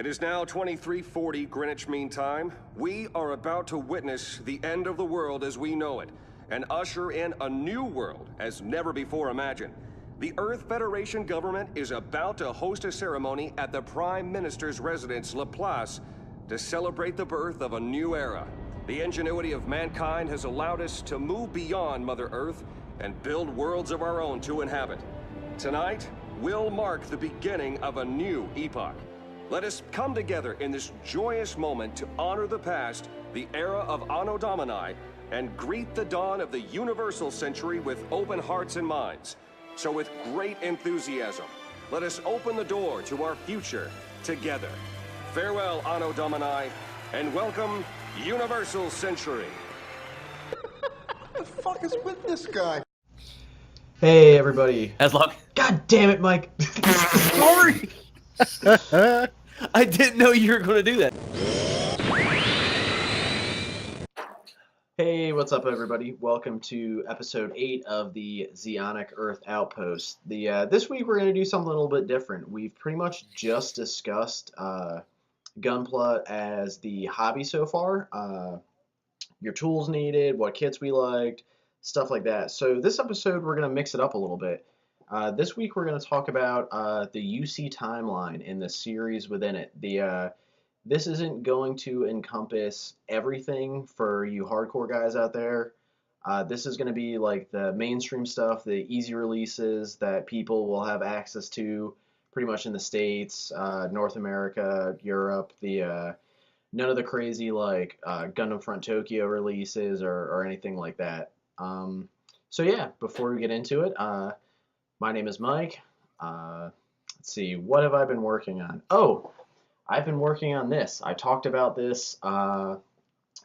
It is now 2340 Greenwich Mean Time. We are about to witness the end of the world as we know it, and usher in a new world as never before imagined. The Earth Federation government is about to host a ceremony at the Prime Minister's residence, La Place, to celebrate the birth of a new era. The ingenuity of mankind has allowed us to move beyond Mother Earth and build worlds of our own to inhabit. Tonight will mark the beginning of a new epoch. Let us come together in this joyous moment to honor the past, the era of Anno Domini, and greet the dawn of the universal century with open hearts and minds. So with great enthusiasm, let us open the door to our future together. Farewell, Anno Domini, and welcome, Universal Century. What the fuck is with this guy? Hey, everybody. As long. God damn it, Mike. Sorry. I didn't know you were going to do that. Hey, what's up, everybody? Welcome to episode 8 of the Zeonic Earth Outpost. This week we're going to do something a little bit different. We've pretty much just discussed Gunpla as the hobby so far. Your tools needed, what kits we liked, stuff like that. So this episode we're going to mix it up a little bit. This week we're going to talk about the UC timeline and the series within it. This isn't going to encompass everything for you hardcore guys out there. This is going to be like the mainstream stuff, the easy releases that people will have access to pretty much in the States, North America, Europe, none of the crazy like Gundam Front Tokyo releases or anything like that. So yeah, before we get into it, my name is Mike. Let's see, what have I been working on? Oh, I've been working on this. I talked about this a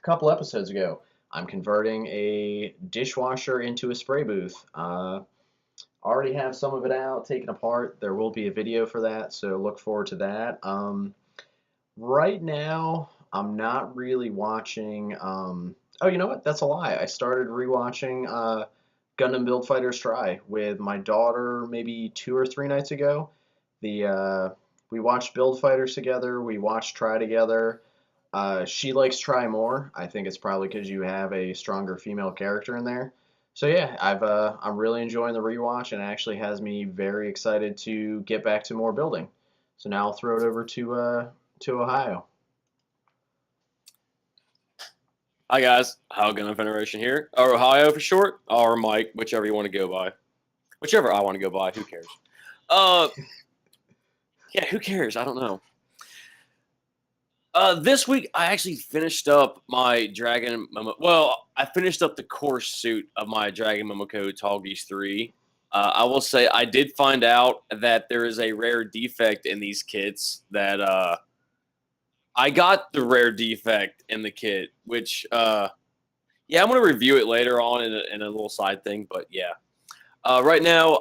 couple episodes ago. I'm converting a dishwasher into a spray booth. Already have some of it out, taken apart. There will be a video for that, so look forward to that. Right now, I'm not really watching... oh, you know what? That's a lie. I started rewatching Gundam Build Fighters Try with my daughter maybe 2 or 3 nights ago. We watched Build Fighters together. We watched Try together. She likes Try more. I think it's probably because you have a stronger female character in there. So yeah, I'm really enjoying the rewatch, and it actually has me very excited to get back to more building. So now I'll throw it over to Ohio. Hi guys, Ohio Gundam Federation here, or Ohio for short, or Mike, whichever you want to go by. Whichever I want to go by, who cares? Yeah, who cares? I don't know. This week I actually finished up my Dragon Momo. Well, I finished up the core suit of my Dragon Momoko Tallgeese 3. I will say I did find out that there is a rare defect in these kits that I got the rare defect in the kit, which yeah, I'm gonna review it later on in a little side thing, but yeah. Right now,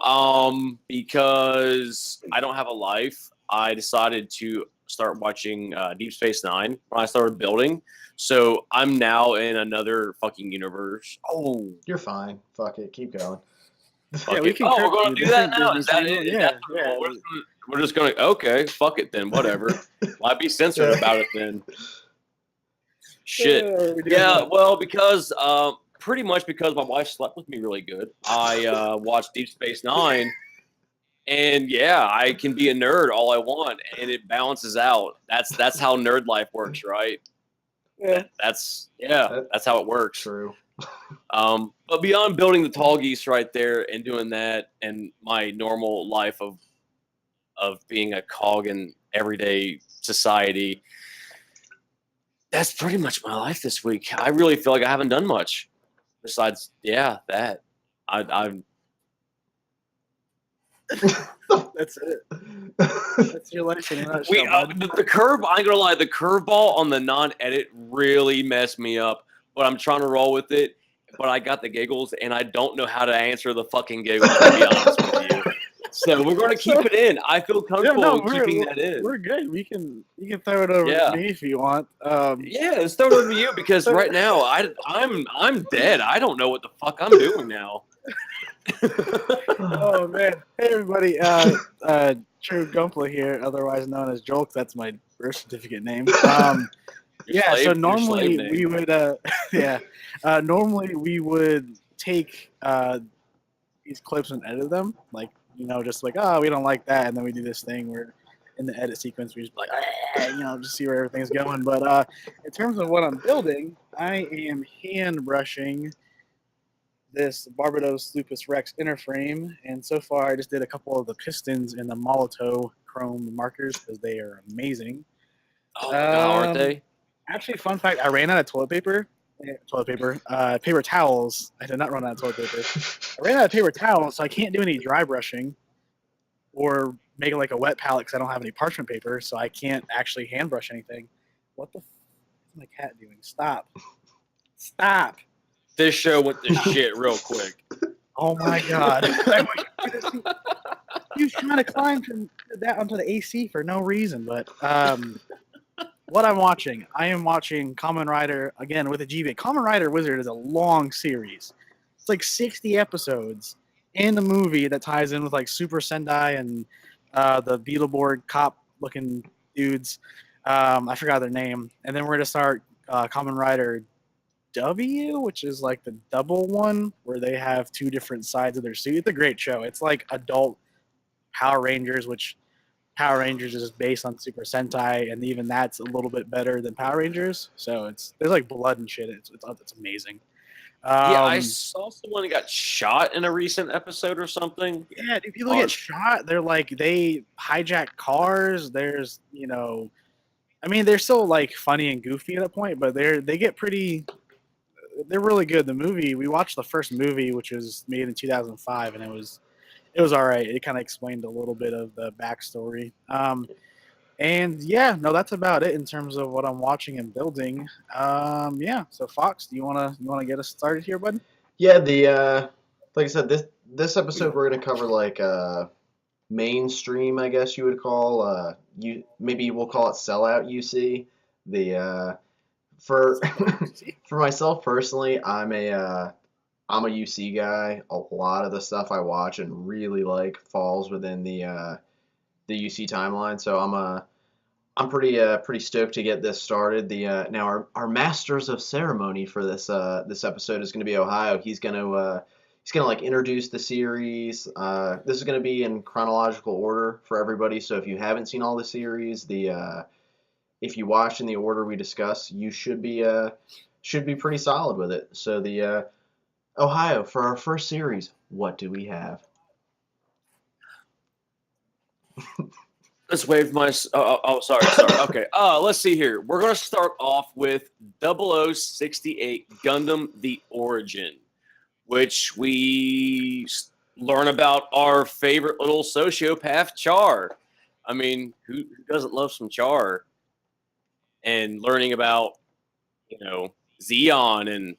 because I don't have a life, I decided to start watching Deep Space Nine when I started building. So I'm now in another fucking universe. Oh, You're fine. Fuck it. Keep going. Yeah, we can we're going to do that now? Is that it? Yeah. We're just going to, okay, fuck it then, whatever. Why be censored about it then? Shit. Yeah, well, because, pretty much because my wife slept with me really good. I watched Deep Space Nine, and yeah, I can be a nerd all I want, and it balances out. That's how nerd life works, right? Yeah. That's how it works. True. But beyond building the Tallgeese right there and doing that, and my normal life of being a cog in everyday society, that's pretty much my life this week. I really feel like I haven't done much besides, yeah, that. I've That's it. That's your life in a nutshell. the curve. I ain't gonna lie. The curveball on the non-edit really messed me up. But I'm trying to roll with it. But I got the giggles, and I don't know how to answer the fucking giggles. To be honest with you. So we're gonna keep it in. I feel comfortable keeping that in. We're good. You can throw it over to me if you want. Yeah, let's throw it over to you because right now I'm dead. I don't know what the fuck I'm doing now. Oh man! Hey everybody, TrueGunpla here, otherwise known as Jolk. That's my birth certificate name. Your Yeah. So slave- your slave normally name. we would, normally we would take these clips and edit them, like just like we don't like that, and then we do this thing where in the edit sequence we just like just see where everything's going. But in terms of what I'm building, I am hand brushing this Barbados Lupus Rex inner frame, and so far I just did a couple of the pistons in the Molotov chrome markers because they are amazing. Oh my god, aren't they? Actually, fun fact: I ran out of paper towels. I did not run out of toilet paper. I ran out of paper towels, so I can't do any dry brushing or make it like a wet palette because I don't have any parchment paper, so I can't actually hand brush anything. What the f is my cat doing? Stop! Stop! This show went to shit real quick. Oh my god! He was trying to climb that onto the AC for no reason. But what I'm watching, I am watching Kamen Rider again with a GBA. Kamen Rider Wizard is a long series. It's like 60 episodes and a movie that ties in with like Super Sentai and the Beetleborg cop looking dudes. I forgot their name. And then we're gonna start Kamen Rider W, which is like the double one where they have two different sides of their suit. It's a great show. It's like adult Power Rangers, which Power Rangers is based on Super Sentai, and even that's a little bit better than Power Rangers. So there's like blood and shit. It's amazing. Yeah, I saw someone that got shot in a recent episode or something. Yeah, dude, people get shot. They're like they hijack cars. There's I mean they're still like funny and goofy at a point, but they get pretty. They're really good. The movie we watched the first movie, which was made in 2005, and it was all right. It kind of explained a little bit of the backstory. And yeah, no, that's about it in terms of what I'm watching and building. Yeah. So Fox, do you wanna get us started here, bud? Yeah, like I said, this episode we're gonna cover like mainstream, I guess you would call maybe we'll call it sellout UC. For for myself personally, I'm a UC guy. A lot of the stuff I watch and really like falls within the UC timeline. So I'm pretty stoked to get this started. Now our masters of ceremony for this episode is going to be Ohio. He's gonna like introduce the series. This is going to be in chronological order for everybody. So if you haven't seen all the series, if you watch in the order we discuss, you should be pretty solid with it. So Ohio, for our first series, what do we have? Let's wave my. Sorry. Okay. Let's see here. We're gonna start off with 0068 Gundam: The Origin, which we learn about our favorite little sociopath Char. I mean, who doesn't love some Char? And learning about Zeon and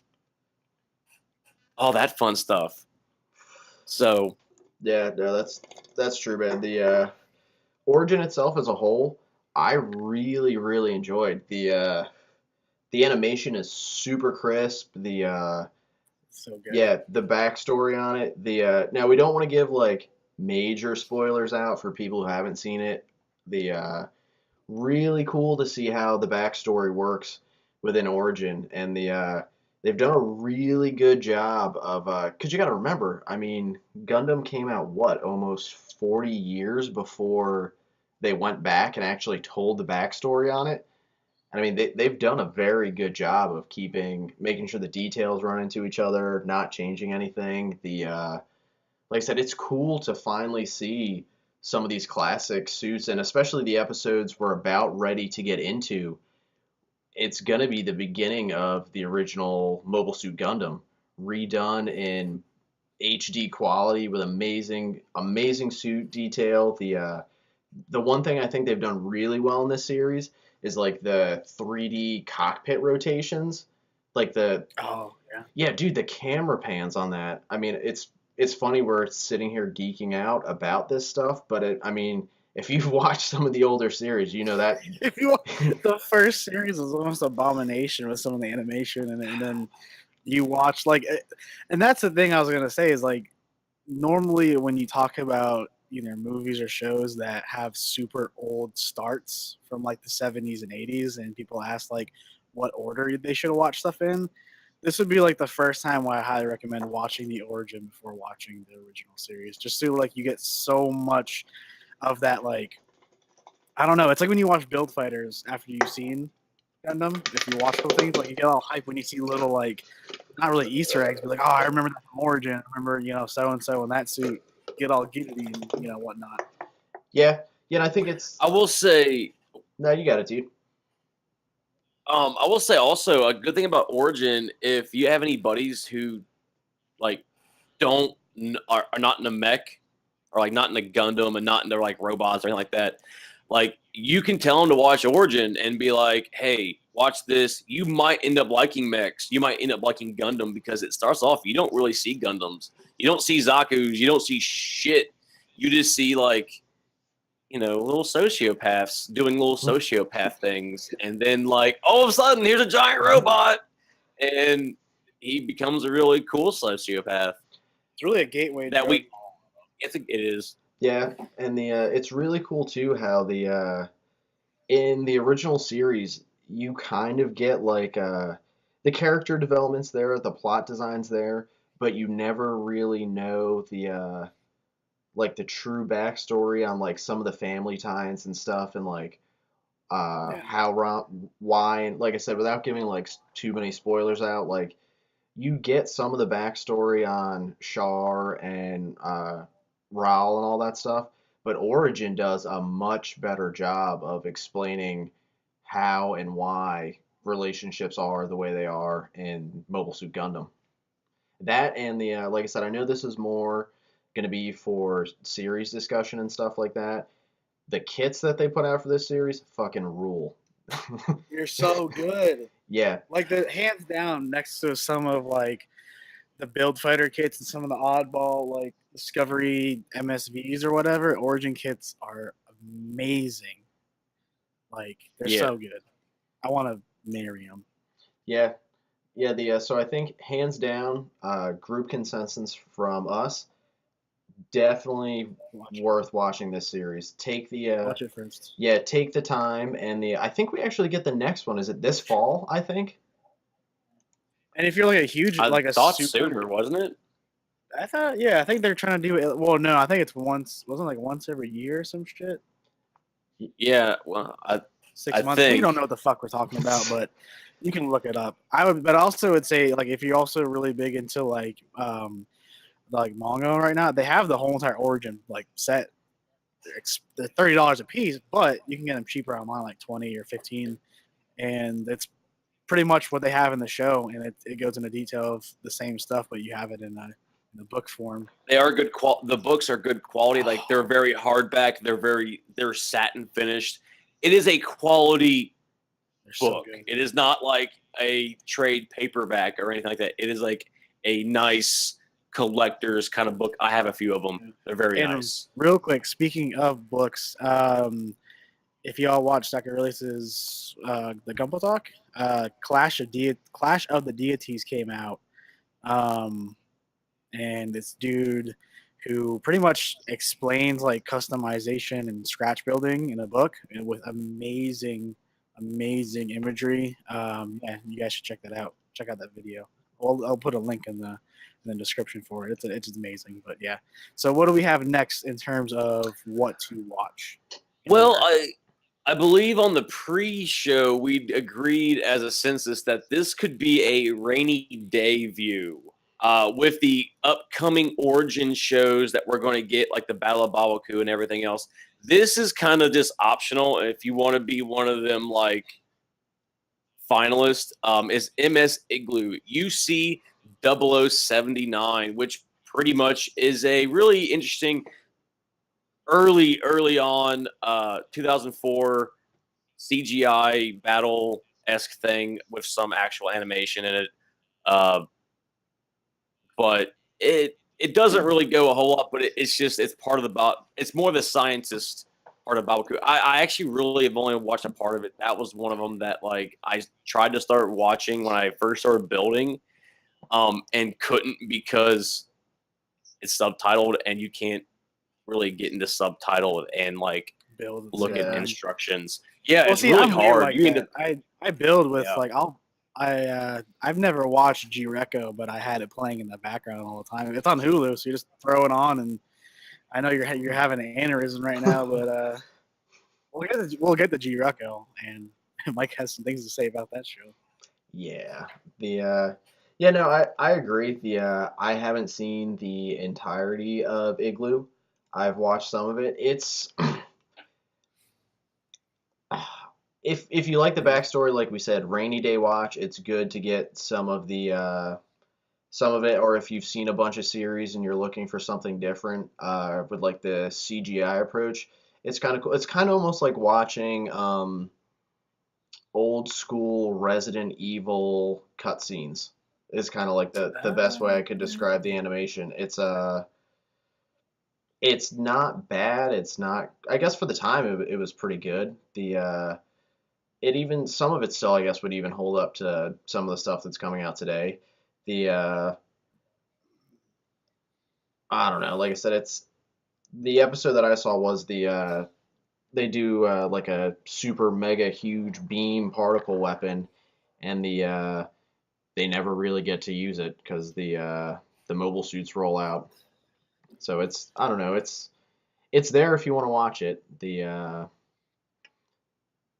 all that fun stuff. So Yeah, no, that's true, man. The Origin itself as a whole, I really, really enjoyed. The animation is super crisp. So good. Yeah, the backstory on it. Now we don't want to give like major spoilers out for people who haven't seen it. Really cool to see how the backstory works within Origin, and they've done a really good job of because you got to remember, I mean, Gundam came out almost 40 years before they went back and actually told the backstory on it. I mean, they've done a very good job of making sure the details run into each other, not changing anything. Like I said, it's cool to finally see some of these classic suits, and especially the episodes we're about ready to get into. It's going to be the beginning of the original Mobile Suit Gundam, redone in HD quality with amazing suit detail. The one thing I think they've done really well in this series is like the 3D cockpit rotations. Like yeah, dude, the camera pans on that. I mean, it's funny we're sitting here geeking out about this stuff, but I mean, if you've watched some of the older series, you know that the first series was almost abomination with some of the animation, and then you watch and that's the thing I was gonna say is like normally when you talk about either movies or shows that have super old starts from like the 70s and 80s, and people ask like what order they should watch stuff in, this would be like the first time where I highly recommend watching the origin before watching the original series, just so like you get so much of that. Like, I don't know, it's like when you watch Build Fighters after you've seen Gundam. If you watch those things, like you get all hype when you see little like, not really Easter eggs, but like, oh, I remember that from Origin. I remember, so and so in that suit. Get all giddy and whatnot. Yeah, yeah, and I think it's. I will say, No, you got it, dude. I will say also a good thing about Origin, if you have any buddies who like are not in a mech or like not in a Gundam and not into like robots or anything like that, like you can tell them to watch Origin and be like, hey, watch this. You might end up liking mechs. You might end up liking Gundam because it starts off, you don't really see Gundams. You don't see Zakus. You don't see shit. You just see like, little sociopaths doing little sociopath things. And then like all of a sudden here's a giant robot and he becomes a really cool sociopath. It's really a gateway That drug. it is. Yeah, and it's really cool too how in the original series you kind of get like the character developments there, the plot designs there, but you never really know the like the true backstory on like some of the family ties and stuff, and like why, and like I said, without giving like too many spoilers out, like you get some of the backstory on Char and Raul and all that stuff, but Origin does a much better job of explaining how and why relationships are the way they are in Mobile Suit Gundam. That and the like I said, I know this is more going to be for series discussion and stuff like that. The kits that they put out for this series fucking rule. You're so good. Yeah, Like the hands down next to some of like the Build Fighter kits and some of the oddball like Discovery MSVs or whatever, Origin kits are amazing. Like they're so good. I want to marry them. yeah, yeah. The so I think hands down, group consensus from us, definitely worth watching this series. Take the Watch it first. yeah, take the time, and I think we actually get the next one. Is it this fall? I think. And if you're like a huge, I like a thought super, sooner, wasn't it? I thought, yeah, I think they're trying to do it. Well, no, I think it's once. Wasn't it like once every year or some shit? Yeah, well, 6 months. We don't know what the fuck we're talking about, but you can look it up. But I also would say like if you're also really big into like manga right now, they have the whole entire Origin like set. They're $30 a piece, but you can get them cheaper online, like 20 or 15, and it's pretty much what they have in the show, and it goes into detail of the same stuff, but you have it in the book form. They are good the books are good quality. Like they're very hardback. They're satin finished. It is a quality book. So it is not like a trade paperback or anything like that. It is like a nice collector's kind of book. I have a few of them. They're very nice. Real quick, speaking of books, if y'all watch Dr. Release's the Gunpla talk, Clash of the Deities came out, and this dude who pretty much explains like customization and scratch building in a book and with amazing imagery. Yeah, you guys should check that out. Check out that video. I'll put a link in the description for it. It's amazing. But yeah. So what do we have next in terms of what to watch? Well, I believe on the pre-show we agreed as a census that this could be a rainy day view. With the upcoming Origin shows that we're going to get, like the Battle of Babaku and everything else, this is kind of just optional. If you want to be one of them, like finalists, is MS Igloo UC 0079, which pretty much is a really interesting early on 2004 CGI battle-esque thing with some actual animation in it. But it doesn't really go a whole lot, but it's part of it's more the scientist part of Babaku. I actually really have only watched a part of it. That was one of them that like I tried to start watching when I first started building, and couldn't because it's subtitled, and you can't really get into subtitle and like Build. look at Yeah. instructions. Yeah, Well, it's see, really I'm weird hard. like You end that. up, I build with Yeah. like I've never watched G-Reco, but I had it playing in the background all the time. It's on Hulu, so you just throw it on, and I know you're having an aneurysm right now, but we'll get the G-Reco, and Mike has some things to say about that show. Yeah. Yeah, no, I agree. I haven't seen the entirety of Igloo. I've watched some of it. It's if you like the backstory, like we said, rainy day watch, it's good to get some of it, or if you've seen a bunch of series and you're looking for something different, with like the CGI approach, it's kind of cool. It's kind of almost like watching old school Resident Evil cutscenes. Is kind of like the best way I could describe the animation. It's not bad. It's not. I guess for the time it was pretty good. It even some of it still I guess would even hold up to some of the stuff that's coming out today. The I don't know. Like I said, it's the episode that I saw was they do like a super mega huge beam particle weapon, and they never really get to use it because the mobile suits roll out. So it's I don't know. It's there if you want to watch it.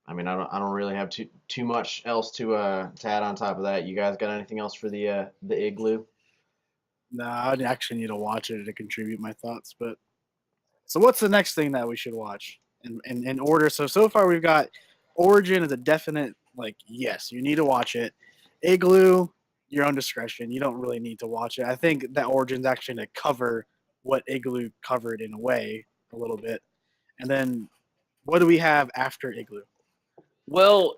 I mean I don't really have too much else to add on top of that. You guys got anything else for the igloo? No, I actually need to watch it to contribute my thoughts. But so, what's the next thing that we should watch in order? So far we've got Origin as a definite like yes, you need to watch it. Igloo, your own discretion. You don't really need to watch it. I think that Origin's actually going to cover what Igloo covered in a way a little bit. And then what do we have after Igloo? well,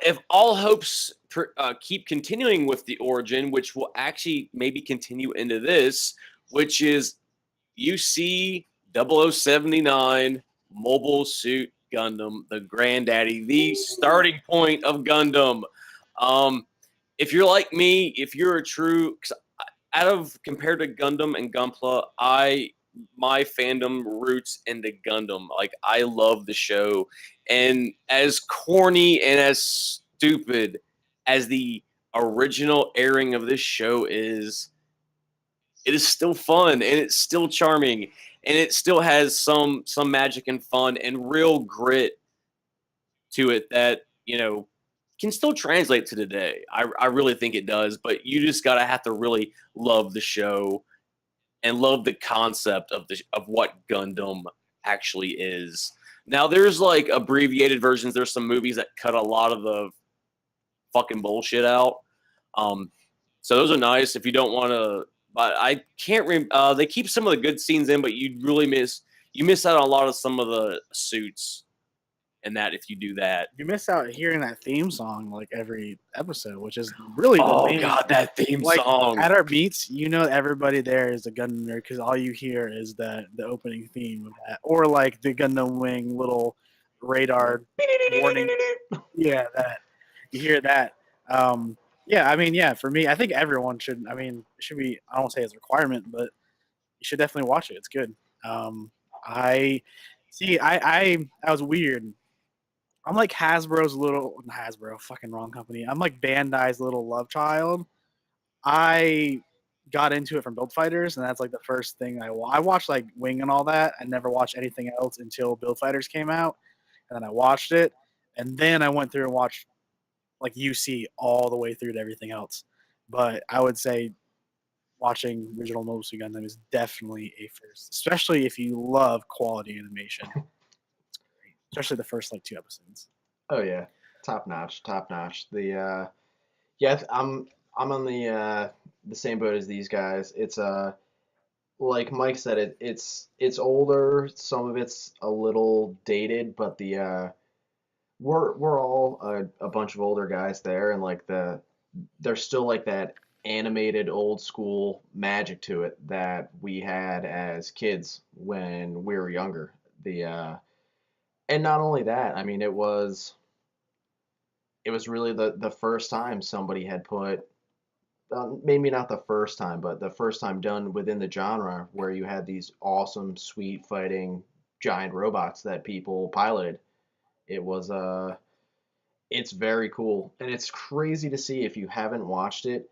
if all hopes keep continuing with the Origin, which will actually maybe continue into this, which is UC 0079 Mobile Suit Gundam, the granddaddy, the starting point of Gundam. If you're like me, if you're a true, out of compared to Gundam and Gunpla, my fandom roots into Gundam. Like I love the show, and as corny and as stupid as the original airing of this show is, it is still fun and it's still charming and it still has some magic and fun and real grit to it that can still translate to today. I really think it does, but you just gotta have to really love the show and love the concept of what Gundam actually is. Now there's like abbreviated versions. There's some movies that cut a lot of the fucking bullshit out. So those are nice if you don't want to. But I can't. They keep some of the good scenes in, but you miss out on a lot of some of the suits and that if you do that. You miss out hearing that theme song like every episode, which is really the Oh main. god, that theme Like song. at our meets, everybody there is a Gundam nerd because all you hear is the opening theme of that, or like the Gundam Wing little radar warning. Yeah, that you hear that. Yeah, I mean, yeah, for me, I think everyone should. I mean, it should be. I don't say it's a requirement, but you should definitely watch it. It's good. I see. I was weird. I'm like Hasbro's little Hasbro, fucking wrong company. I'm like Bandai's little love child. I got into it from Build Fighters, and that's like the first thing I watched like Wing and all that. I never watched anything else until Build Fighters came out, and then I watched it, and then I went through and watched like UC all the way through to everything else. But I would say watching original Mobile Suit Gundam is definitely a first, especially if you love quality animation. It's great, especially the first like 2 episodes. Oh yeah, top notch, top notch. Yeah, I'm on the same boat as these guys. It's like Mike said, it's older. Some of it's a little dated, but we're all a bunch of older guys there, and like there's still like that animated old school magic to it that we had as kids when we were younger. And not only that, I mean it was really the first time somebody had put maybe not the first time, but the first time done within the genre where you had these awesome, sweet fighting giant robots that people piloted. It was it's very cool, and it's crazy to see if you haven't watched it.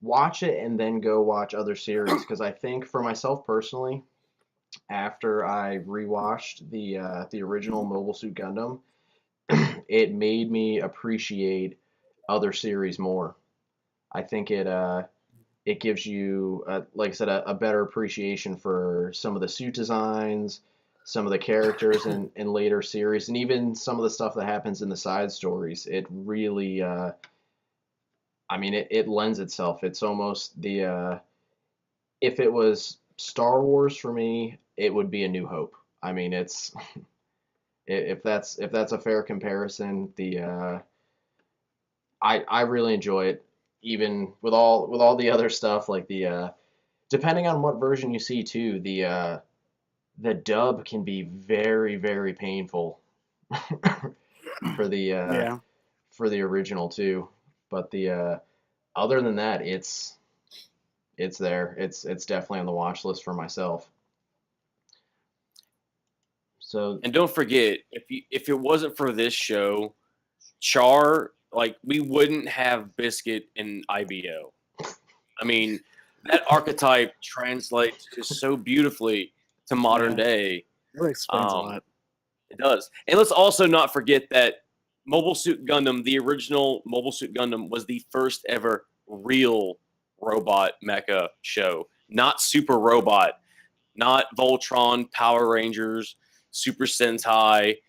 Watch it and then go watch other series because I think for myself personally, after I rewatched the original Mobile Suit Gundam, it made me appreciate other series more. I think it gives you, like I said, a better appreciation for some of the suit designs, some of the characters in later series, and even some of the stuff that happens in the side stories. It really, I mean, it lends itself. It's almost if it was Star Wars for me, it would be A New Hope. I mean, it's if that's a fair comparison, I really enjoy it, even with all the other stuff like depending on what version you see too, the dub can be very, very painful for the Yeah. for the original too. But other than that, it's there. It's definitely on the watch list for myself. So And don't forget, if it wasn't for this show, Char, like we wouldn't have Biscuit and IBO. I mean, that archetype translates just so beautifully to modern Yeah. day. It really explains a Um, lot. It does. And let's also not forget that Mobile Suit Gundam, the original Mobile Suit Gundam, was the first ever real robot mecha show. Not Super Robot, not Voltron, Power Rangers, Super Sentai,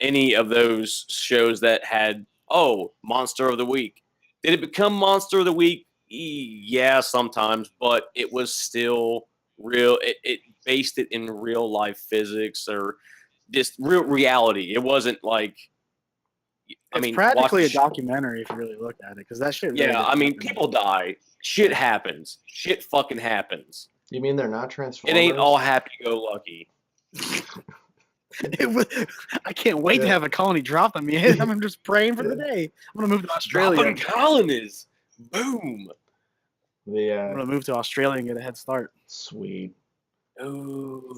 any of those shows that had, oh, Monster of the Week. Did it become Monster of the Week? Yeah, sometimes, but it was still real. It based it in real life physics or just real reality. It wasn't like, I It's mean, practically a watch. documentary if you really look at it, because that shit really Yeah, did I mean, happen. people die. Shit happens. Shit fucking happens. you mean they're not It Transformers? ain't all happy go lucky. It was, I can't wait to Yeah. have a colony drop on me. I'm just praying for the day. I'm gonna move to Australia. Dropping colonies. Boom. The I'm gonna move to Australia and get a head start. sweet. Ooh.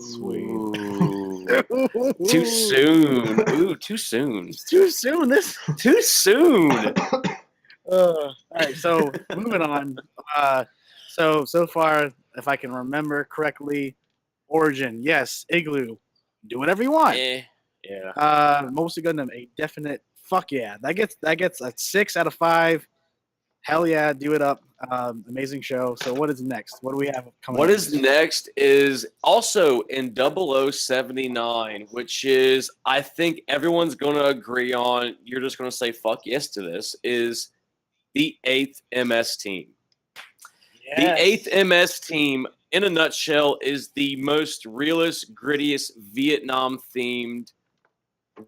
Too soon. Ooh, too soon. It's too soon. This. Too soon. All right, so moving on. So far, if I can remember correctly, Origin, yes. Igloo, do whatever you want. Yeah. Mobile Suit Gundam, a definite fuck yeah. That gets a 6 out of 5. Hell yeah, do it up. Amazing show. So what is next? What do we have coming? What up is next is also in 0079, which is, I think everyone's going to agree on, you're just going to say fuck yes to this, is the 8th MS team. Yes. The 8th MS team, in a nutshell, is the most realist, grittiest Vietnam-themed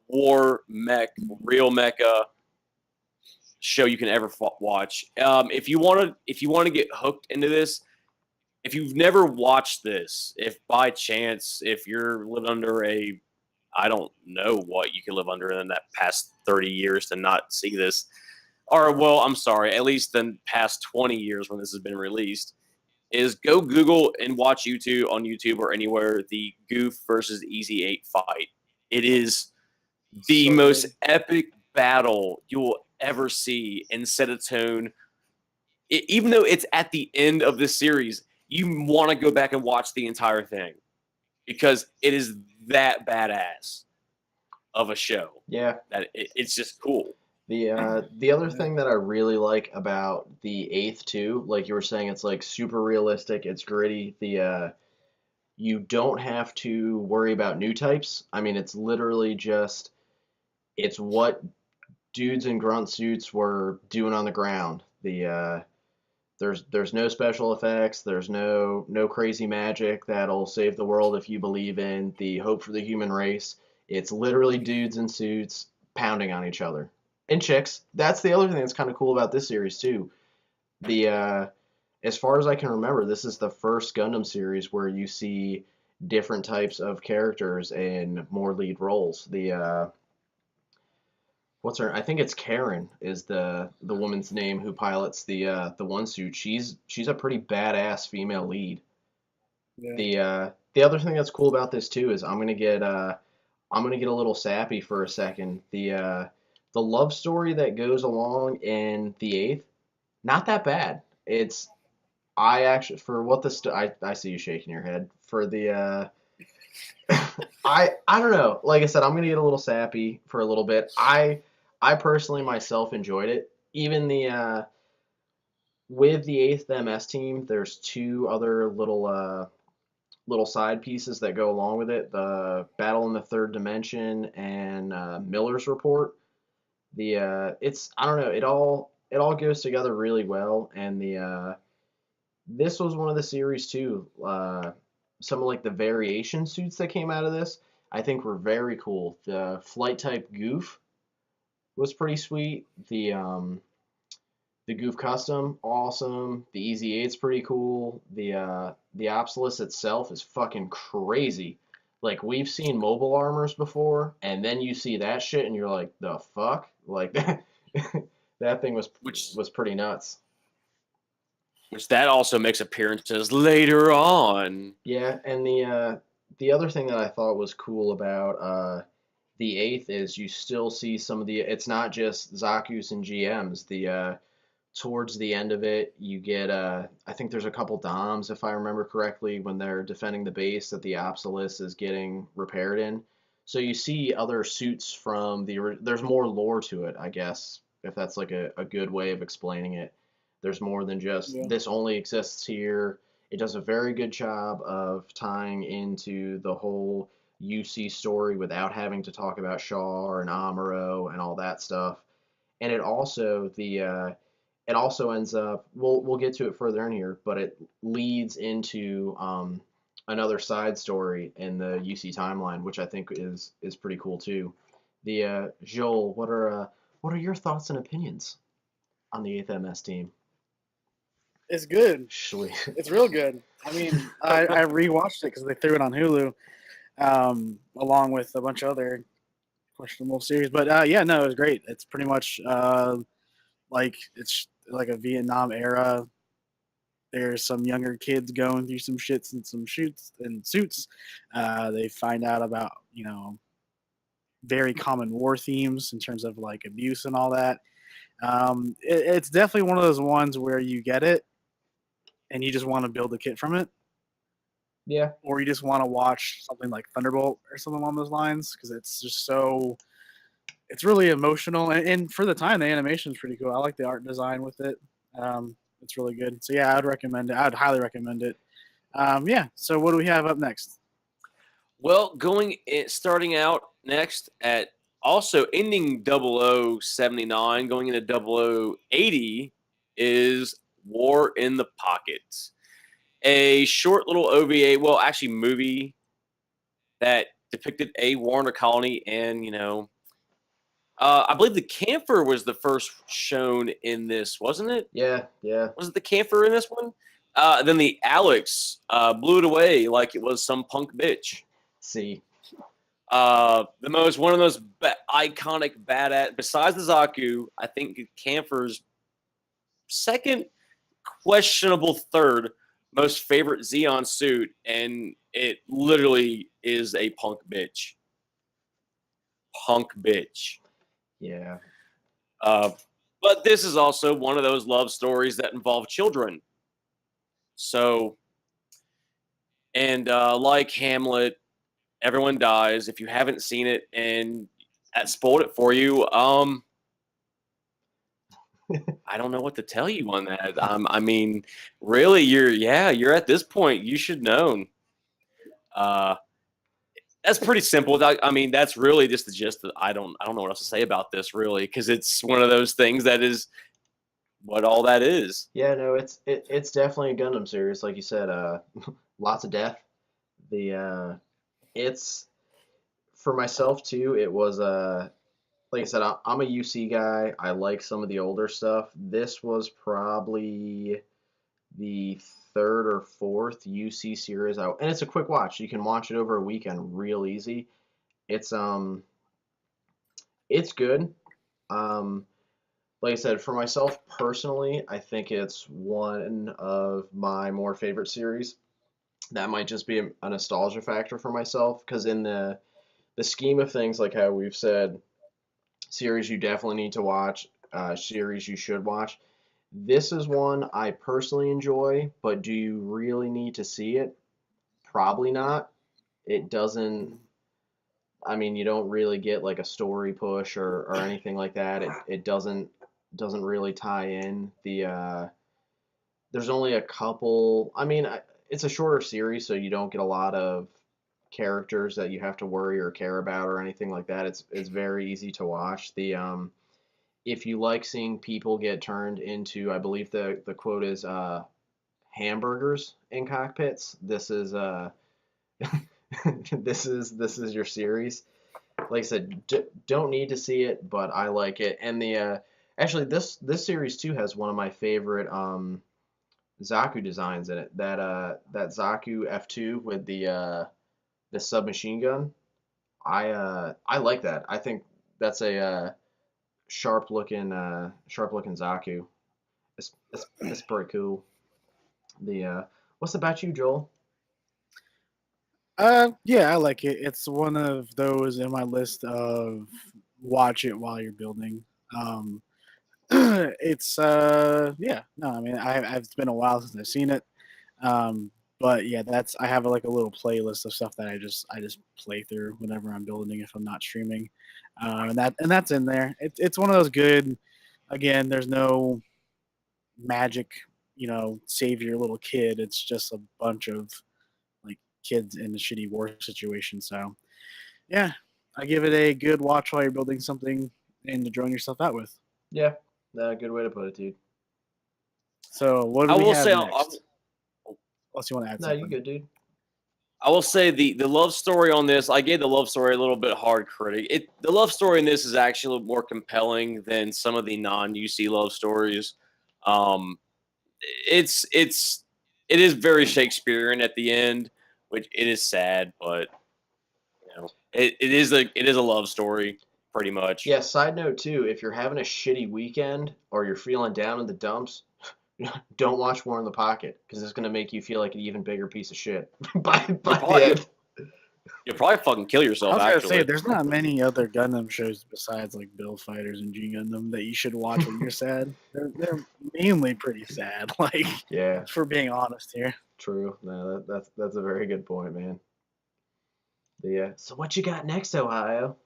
war mech, real mecha show you can ever watch. If you want to get hooked into this, if you've never watched this, if by chance, if you're living under I don't know what you could live under in that past 30 years to not see this. Or, well, I'm sorry, at least the past 20 years when this has been released, is go Google and watch YouTube on YouTube or anywhere the Goof versus Easy 8 fight. It is the So most good. epic battle you will ever see and set a tone. Even though it's at the end of the series, you want to go back and watch the entire thing because it is that badass of a show Yeah. that it's just cool. The other thing that I really like about the eighth too, like you were saying, it's like super realistic, it's gritty. You don't have to worry about new types. I mean, it's literally just it's what dudes in grunt suits were doing on the ground. There's no special effects, there's no crazy magic that'll save the world if you believe in the hope for the human race. It's literally dudes in suits pounding on each other. And chicks. That's the other thing that's kind of cool about this series too. As far as I can remember, this is the first Gundam series where you see different types of characters in more lead roles. what's her? I think it's Karen is the woman's name who pilots the one suit. She's a pretty badass female lead. Yeah. The other thing that's cool about this too is I'm gonna get a little sappy for a second. The love story that goes along in the eighth, not that bad. It's I actually for what I see you shaking your head for the I don't know. Like I said, I'm gonna get a little sappy for a little bit. I personally myself enjoyed it. Even the with the eighth MS team, there's two other little side pieces that go along with it. The Battle in the Third Dimension and Miller's Report. It's I don't know. It all goes together really well, and this was one of the series too. Some of like the variation suits that came out of this, I think were very cool. The flight type Goof was pretty sweet. The Goof Custom, awesome. The Easy Eight's pretty cool. The Obsolus itself is fucking crazy. Like we've seen mobile armors before, and then you see that shit, and you're like, the fuck, like that. That thing Which was pretty nuts. that also makes appearances later on. Yeah, and the other thing that I thought was cool about the eighth is you still see some of the. It's not just Zaku's and GMs. The towards the end of it, you get I think there's a couple DOMs if I remember correctly when they're defending the base that the Obsolus is getting repaired in. So you see other suits from there's more lore to it, I guess, if that's like a good way of explaining it. There's more than just Yeah. this only exists here. It does a very good job of tying into the whole UC story without having to talk about Shaw and Amuro and all that stuff. And it also ends up we'll get to it further in here, but it leads into another side story in the UC timeline, which I think is pretty cool too. The Joel, what are your thoughts and opinions on the 8th MS team? It's good. Sweet. It's real good. I mean, I rewatched it because they threw it on Hulu, along with a bunch of other questionable series. But yeah, no, it was great. It's pretty much like it's like a Vietnam era. There's some younger kids going through some shits and some shoots and suits. They find out about very common war themes in terms of like abuse and all that. It's definitely one of those ones where you get it and you just want to build a kit from it, Yeah. or you just want to watch something like Thunderbolt or something along those lines because it's just so. It's really emotional, and for the time, the animation is pretty cool. I like the art design with it. It's really good. So yeah, I'd recommend it. I'd highly recommend it. Yeah. So what do we have up next? Well, starting out next at also ending 0079, going into 0080 is War in the Pocket. A short little OVA, well, actually movie that depicted a war in a colony, and I believe the camphor was the first shown in this, wasn't it? Yeah. Yeah. Was it the camphor in this one? Then the Alex blew it away like it was some punk bitch. See. One of those iconic badass. Besides the Zaku, I think Camphor's second, questionable third most favorite Xeon suit, and it literally is a punk bitch. Punk bitch. Yeah. But this is also one of those love stories that involve children. So, and like Hamlet, everyone dies. If you haven't seen it and that spoiled it for you, I don't know what to tell you on that. I mean, really, you're at this point. You should know. That's pretty simple. I mean, that's really just the gist. I don't know what else to say about this really, because it's one of those things that is what all that is. Yeah, no, it's definitely a Gundam series, like you said. Lots of death. It's for myself too. It was like I said, I'm a UC guy. I like some of the older stuff. This was probably the third or fourth UC series out, and it's a quick watch. You can watch it over a weekend real easy. It's it's good. Like I said, for myself personally, I think it's one of my more favorite series. That might just be a nostalgia factor for myself, because in the scheme of things, like how we've said, series you definitely need to watch, series you should watch. This is one I personally enjoy, but do you really need to see it? Probably not. It doesn't. I mean, you don't really get like a story push or anything like that. It doesn't really tie in. There's only a couple. I mean, it's a shorter series, so you don't get a lot of characters that you have to worry or care about or anything like that. It's very easy to watch. If you like seeing people get turned into, I believe the quote is hamburgers in cockpits. This is this is your series. Like I said, don't need to see it, but I like it. And actually this series too has one of my favorite Zaku designs in it. That Zaku F2 with the submachine gun. I like that. I think that's a sharp looking Zaku. It's pretty cool. What's about you, Joel? Yeah, I like it. It's one of those in my list of watch it while you're building. Um, it's yeah, no, I mean, it's been a while since I've seen it. Um, but yeah, that's I have like a little playlist of stuff that I just play through whenever I'm building if I'm not streaming, and that's in there. It's one of those good. Again, there's no magic, save your little kid. It's just a bunch of like kids in a shitty war situation. So yeah, I give it a good watch while you're building something and enjoying yourself out with. Yeah, good way to put it, dude. So what do I we will have say, next? Unless you want to add No, you something. good, dude. I will say the love story on this. I gave the love story a little bit hard critic. The love story in this is actually a little more compelling than some of the non-UC love stories. Um, it is very Shakespearean at the end, which it is sad, but it is a love story pretty much. Yeah, side note too, if you're having a shitty weekend or you're feeling down in the dumps, don't watch War in the Pocket, because it's gonna make you feel like an even bigger piece of shit by the end. You'll probably fucking kill I yourself. was gonna say Actually, there's not many other Gundam shows besides like Build Fighters and G Gundam that you should watch when you're sad. They're mainly pretty sad, like Yeah, for being honest here. true. No, that's a very good point, man. So what you got next, Ohio?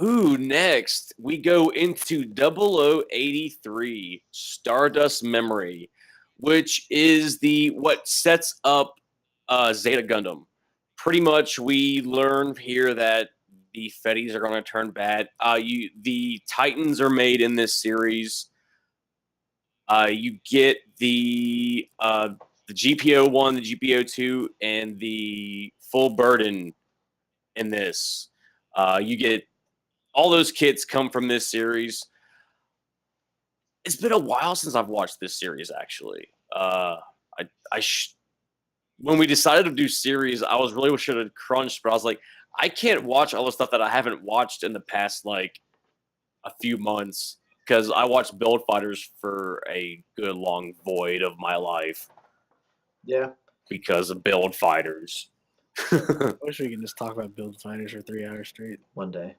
ooh, next we go into 0083 Stardust Memory, which is the what sets up Zeta Gundam. Pretty much, we learn here that the Fetties are going to turn bad. The Titans are made in this series. You get the GPO 1, the GPO 2, and the full burden in this. You get all those kits come from this series. It's been a while since I've watched this series. Actually, I when we decided to do series, I was really should have crunched, but I was like, I can't watch all the stuff that I haven't watched in the past like a few months, because I watched Build Fighters for a good long void of my life Yeah, because of Build Fighters. I wish we could just talk about Build Fighters for 3 hours straight. one day.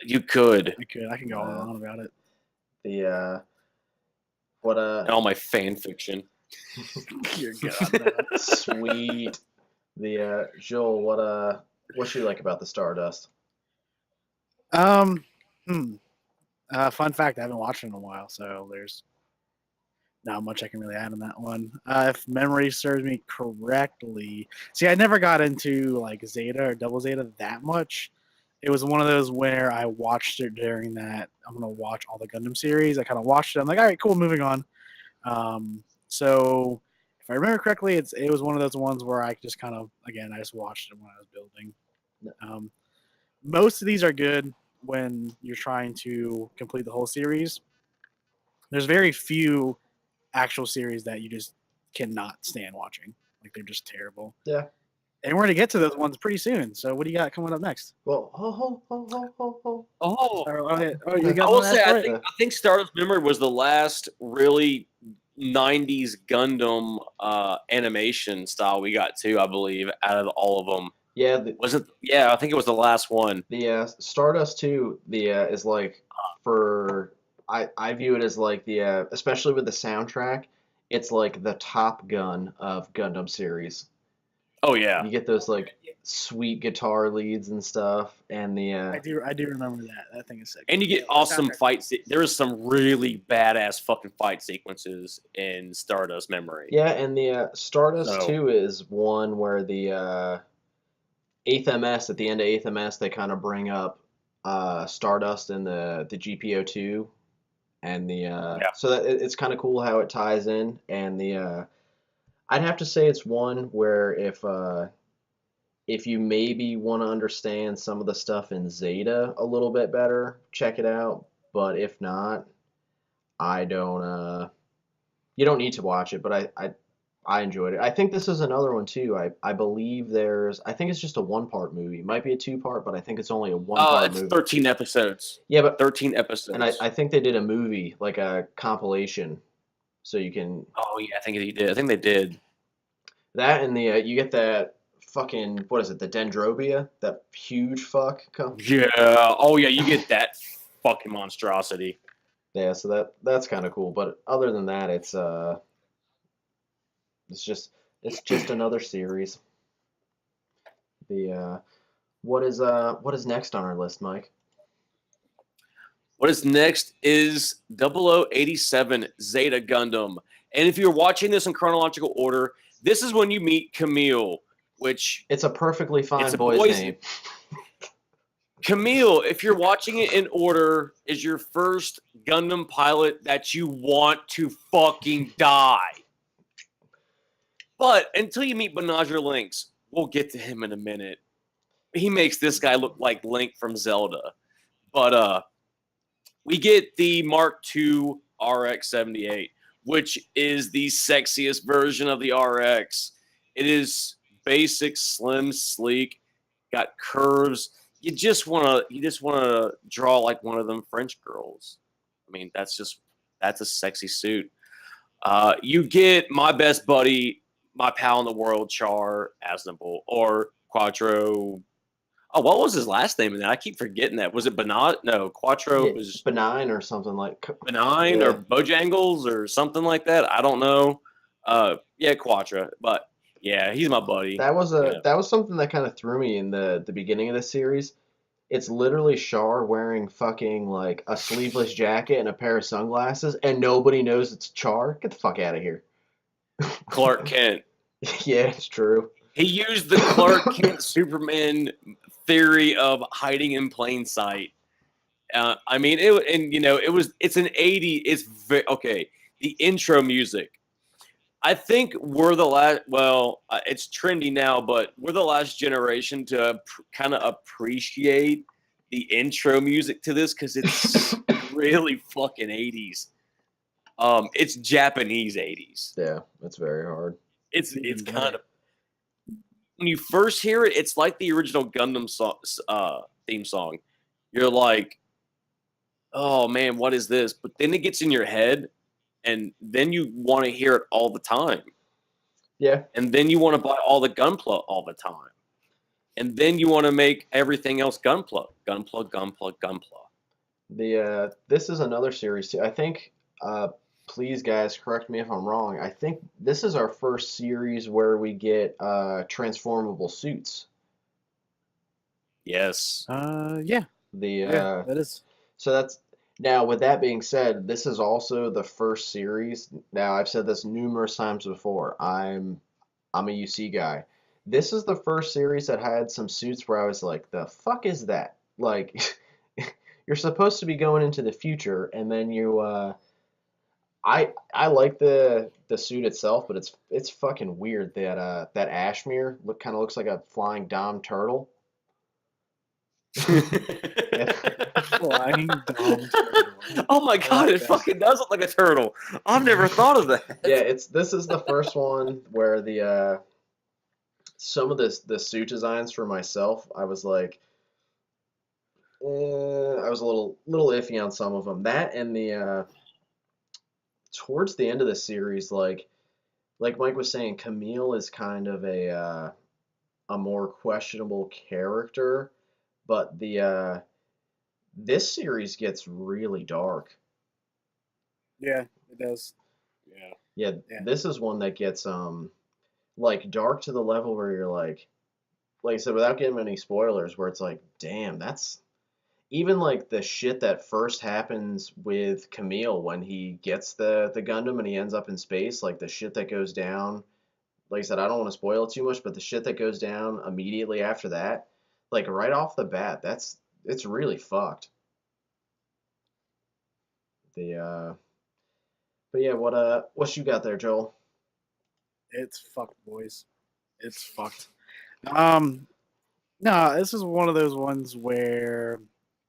You could. I could. I can go on and on about it. The what And all my fan fiction. You're good on that. sweet. Joel, what should you like about the Stardust? Um, fun fact: I haven't watched it in a while, so there's not much I can really add on that one. If memory serves me correctly, see, I never got into like Zeta or Double Zeta that much. It was one of those where I watched it during that I'm gonna watch all the Gundam series. I kind of watched it. I'm like, all right, cool, moving on. So if I remember correctly, it was one of those ones where I just kind of I just watched it when I was building. Most of these are good when you're trying to complete the whole series. There's very few actual series that you just cannot stand watching. Like they're just terrible. Yeah. And we're gonna get to those ones pretty soon. So what do you got coming up next? Well, Oh, You I got will one say, for I it? think Stardust Memory was the last really '90s Gundam animation style we got to, I believe, out of all of them. yeah, Was it? Yeah, I think it was the last one. the Stardust 2, is like for I view it as like the especially with the soundtrack, it's like the Top Gun of Gundam series. Oh yeah, You get those like sweet guitar leads and stuff, and the I do remember that. That thing is sick. and you get Yeah, awesome soundtrack. fights. There is some really badass fucking fight sequences in Stardust Memory. yeah, and the Stardust So 2 is one where the 8th MS at the end of 8th MS they kind of bring up Stardust and the GPO2 and the yeah, so that it's kind of cool how it ties in, and the I'd have to say it's one where if you maybe want to understand some of the stuff in Zeta a little bit better, check it out. But if not, I don't. You don't need to watch it. But I enjoyed it. I think this is another one too. I believe there's. I think it's just a one-part movie. It might be a two-part, but I think it's only a one-part it's movie. 13 episodes. Yeah, but 13 episodes. and I think they did a movie like a compilation, so you can Oh yeah, I think he did. I think they did. that and the you get that fucking what is it, the Dendrobia, that huge fuck. Yeah. Oh yeah, you get that fucking monstrosity. Yeah, so that's kind of cool. But other than that, it's just another series. The what is next on our list, Mike? What is next is 0087 Zeta Gundam. And if you're watching this in chronological order, this is when you meet Camille, which It's a perfectly fine it's a boy's name. Camille, if you're watching it in order, is your first Gundam pilot that you want to fucking die. But until you meet Benager Lynx, we'll get to him in a minute. He makes this guy look like Link from Zelda. But we get the Mark II RX-78, which is the sexiest version of the RX. It is basic, slim, sleek, got curves. You just want to draw like one of them French girls. I mean, that's a sexy suit. You get my best buddy, my pal in the world, Char Aznavour, or Quattro. Oh, what was his last name in that? I keep forgetting that. Was it Benign? No, Quattro Yeah, was benign or something like. Benign Yeah. or Bojangles or something like that. I don't know. Yeah, Quattro. But yeah, he's my buddy. That was Yeah. that was something that kind of threw me in the beginning of the series. It's literally Char wearing fucking like a sleeveless jacket and a pair of sunglasses, and nobody knows it's Char. Get the fuck out of here. Clark Kent. Yeah, it's true. He used the Clark Kent Superman theory of hiding in plain sight. I mean, it's an 80. It's very okay. The intro music. I think we're the last. Well, it's trendy now, but we're the last generation to kind of appreciate the intro music to this because it's really fucking 80s. It's Japanese 80s. Yeah, it's very hard. It's kind of when you first hear it, it's like the original Gundam theme song. You're like, oh man, what is this? But then it gets in your head, and then you want to hear it all the time. Yeah. And then you want to buy all the Gunpla all the time. And then you want to make everything else Gunpla. Gunpla, Gunpla, Gunpla. This is another series too. I think please guys correct me if I'm wrong. I think this is our first series where we get transformable suits. Yes. Yeah. That is. So that's now with that being said, this is also the first series. Now I've said this numerous times before. I'm a UC guy. This is the first series that had some suits where I was like, the fuck is that? Like you're supposed to be going into the future and then you I like the suit itself, but it's fucking weird that that Ashmere kind of looks like a flying Dom turtle. Flying Dom turtle. Oh my god, it fucking does look like a turtle. I've never thought of that. Yeah, this is the first one where some of the suit designs for myself, I was like, I was a little iffy on some of them. That and the towards the end of the series, like Mike was saying, Camille is kind of a more questionable character, but the this series gets really dark. Yeah, it does. Yeah. Yeah, Yeah. this is one that gets like dark to the level where you're like I said, without giving any spoilers, where it's like, damn, that's even like the shit that first happens with Camille when he gets the Gundam and he ends up in space, like the shit that goes down. Like I said, I don't want to spoil it too much, but the shit that goes down immediately after that, like right off the bat, it's really fucked. The but yeah, what you got there, Joel? It's fucked, boys. It's fucked. Um, no, this is one of those ones where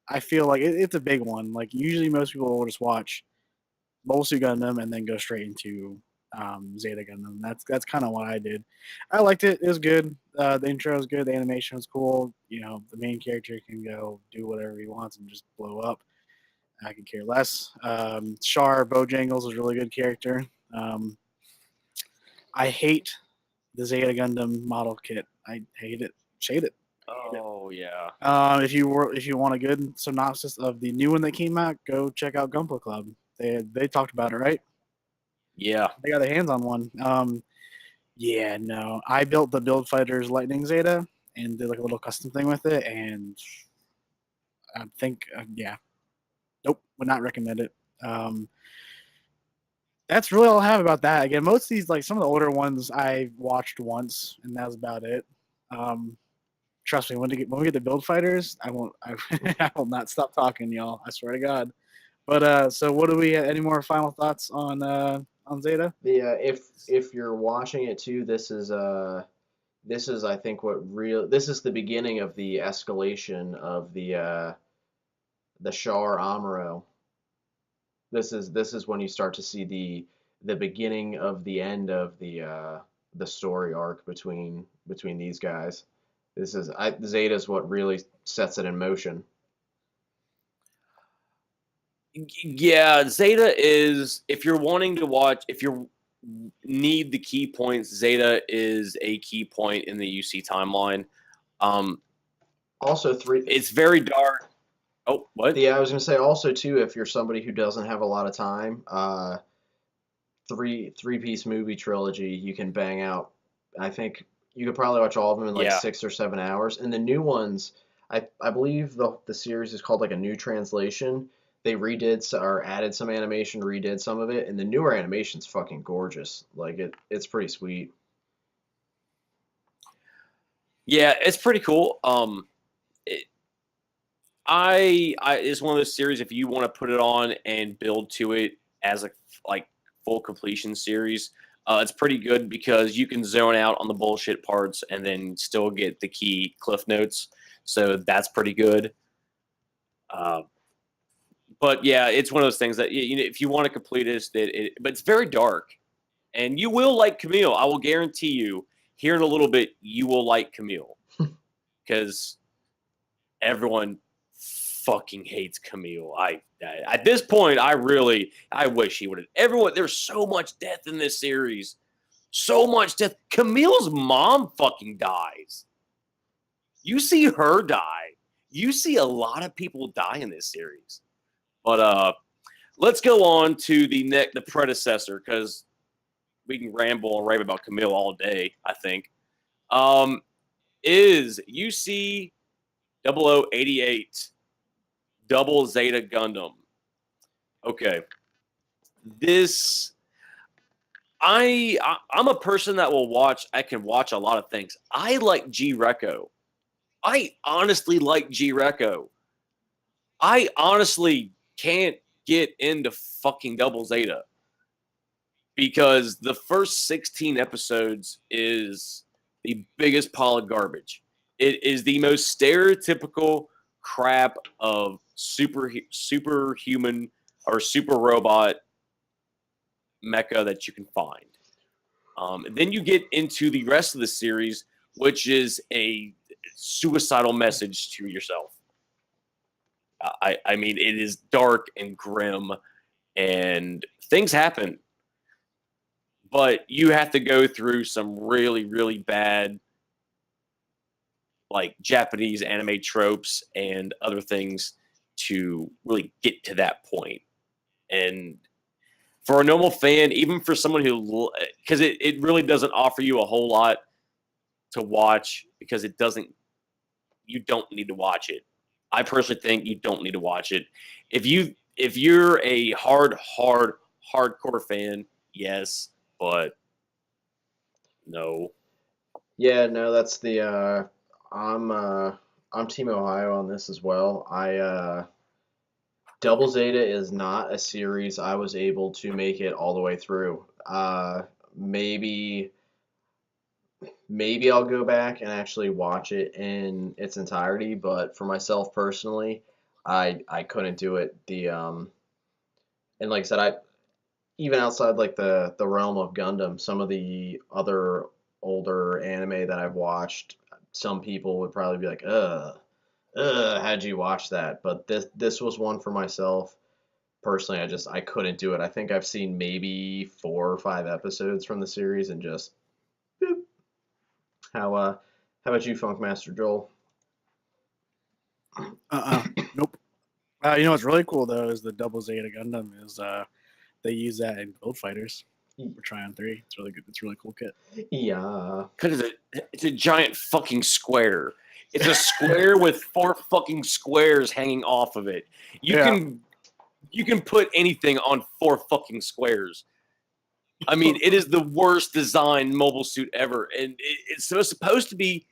I feel like it's a big one. Like usually, most people will just watch Mobile Suit Gundam and then go straight into Zeta Gundam. That's kind of what I did. I liked it. It was good. The intro was good. The animation was cool. You know, the main character can go do whatever he wants and just blow up. I could care less. Char Bojangles was a really good character. Um, I hate the Zeta Gundam model kit. I hate it. Shade it. Oh yeah. If you want a good synopsis of the new one that came out, go check out Gunpla Club. They talked about it, right? Yeah. They got their hands on one. Yeah, no, I built the Build Fighters Lightning Zeta and did like a little custom thing with it, and I think yeah, nope, would not recommend it. Um, that's really all I have about that. Again, most of these, like some of the older ones, I watched once, and that was about it. Um, trust me, when we get the Build Fighters, I won't. I will not stop talking, y'all. I swear to God. But so what do we? Any more final thoughts on Zeta? The if you're watching it too, this is I think this is the beginning of the escalation of the Char Amuro. This is when you start to see the beginning of the end of the story arc between these guys. Zeta is what really sets it in motion. Yeah, Zeta is if you're wanting to watch, if you need the key points, Zeta is a key point in the UC timeline. Also, It's very dark. Oh, what? Yeah, I was gonna say also too, if you're somebody who doesn't have a lot of time, three-piece movie trilogy you can bang out. I think you could probably watch all of them in like Yeah. 6 or 7 hours. And the new ones, I believe the series is called like a new translation. They or added some animation, redid some of it, and the newer animation's fucking gorgeous. Like it's pretty sweet. Yeah, it's pretty cool. It's one of those series. If you want to put it on and build to it as a like full completion series, it's pretty good because you can zone out on the bullshit parts and then still get the key cliff notes. So that's pretty good. But yeah, it's one of those things that if you want to complete it, but it's very dark, and you will like Camille. I will guarantee you. Here in a little bit, you will like Camille because everyone fucking hates Camille. At this point, I wish he would have. Everyone, there's so much death in this series, so much death. Camille's mom fucking dies. You see her die. You see a lot of people die in this series. But let's go on to the predecessor because we can ramble and rave about Camille all day. I think is UC 0088 Double Zeta Gundam. Okay, I'm a person that will watch. I can watch a lot of things. I like G Reco. I honestly like G Reco. I honestly can't get into fucking Double Zeta because the first 16 episodes is the biggest pile of garbage. It is the most stereotypical crap of superhuman or super robot mecha that you can find. And then you get into the rest of the series which is a suicidal message to yourself. I mean, it is dark and grim, and things happen, but you have to go through some really, really bad, like Japanese anime tropes and other things to really get to that point. And for a normal fan, even for someone who, because it really doesn't offer you a whole lot to watch, because you don't need to watch it. I personally think you don't need to watch it. If you're a hardcore fan, yes, but no. Yeah, no, that's the I'm Team Ohio on this as well. Double Zeta is not a series I was able to make it all the way through. Maybe I'll go back and actually watch it in its entirety, but for myself personally, I couldn't do it. And like I said, I even outside like the realm of Gundam, some of the other older anime that I've watched, some people would probably be like, how'd you watch that? But this was one for myself. Personally, I couldn't do it. I think I've seen maybe 4 or 5 episodes from the series and just boop. How about you, Funkmaster Joel? Nope. You know what's really cool though is the Double Zeta Gundam is they use that in Build Fighters for Tryon 3. It's really good. It's a really cool kit. Yeah. Because it's a giant fucking square. It's a square with 4 fucking squares hanging off of it. You can put anything on 4 fucking squares. I mean, it is the worst designed mobile suit ever, and it's supposed to be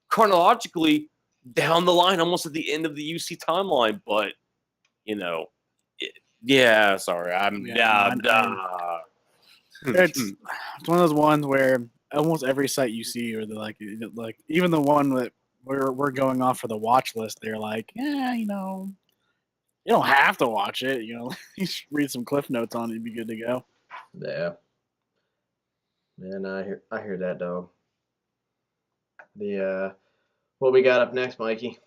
chronologically down the line, almost at the end of the UC timeline. But yeah, sorry, it's one of those ones where almost every site you see, or like even the one that we're going off for the watch list, they're like, yeah, you don't have to watch it. You just read some cliff notes on it, you'd be good to go. Yeah. Man, I hear that, dog. What we got up next, Mikey?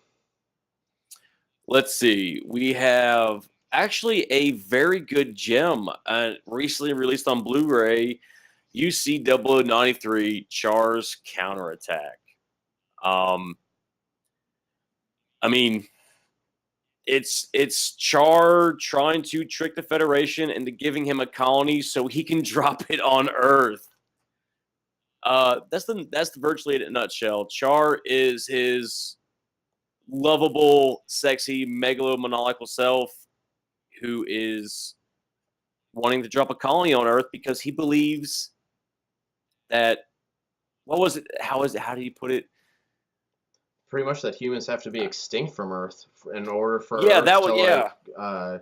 Let's see. We have actually a very good gem recently released on Blu-ray, UC 0093 Char's Counterattack. I mean, it's Char trying to trick the Federation into giving him a colony so he can drop it on Earth. That's virtually it in a nutshell. Char is his lovable, sexy, megalomaniacal self who is wanting to drop a colony on Earth because he believes that how do you put it? Pretty much that humans have to be extinct from Earth in order for Yeah, Earth that to would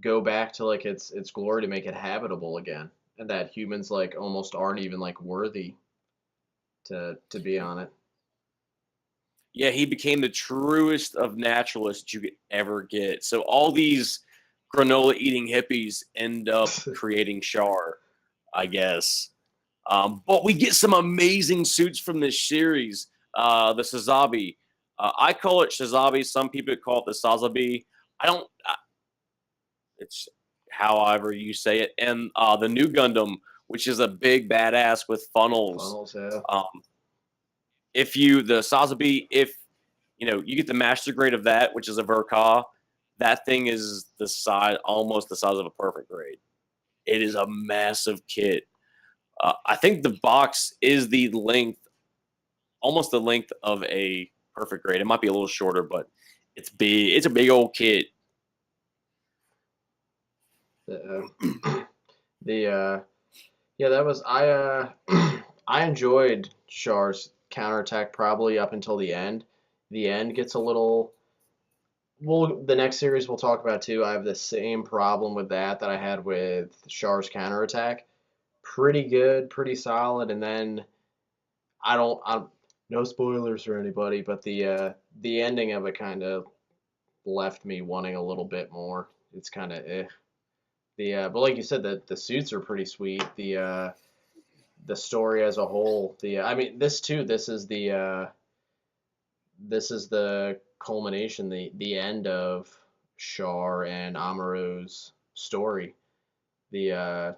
go back to like its glory to make it habitable again, and that humans like almost aren't even like worthy to be on it. Yeah, he became the truest of naturalists you could ever get. So all these granola eating hippies end up creating Char, I guess. But we get some amazing suits from this series. The Sazabi. I call it Shazabi. Some people call it the Sazabi. It's however you say it. And the new Gundam, which is a big badass with funnels. Yeah. The Sazabi, if you get the master grade of that, which is a Verka, that thing is almost the size of a perfect grade. It is a massive kit. I think the box is almost the length of a perfect grade. It might be a little shorter, but it's big. It's a big old kit. That was I enjoyed Char's counterattack probably up until the end. The end gets a little. Well, the next series we'll talk about too. I have the same problem with that I had with Char's counterattack. Pretty good, pretty solid, and then I'm no spoilers for anybody, but the ending of it kind of left me wanting a little bit more. It's kind of but like you said, the suits are pretty sweet. the story as a whole. I mean, this is the culmination, the end of Char and Amuro's story. I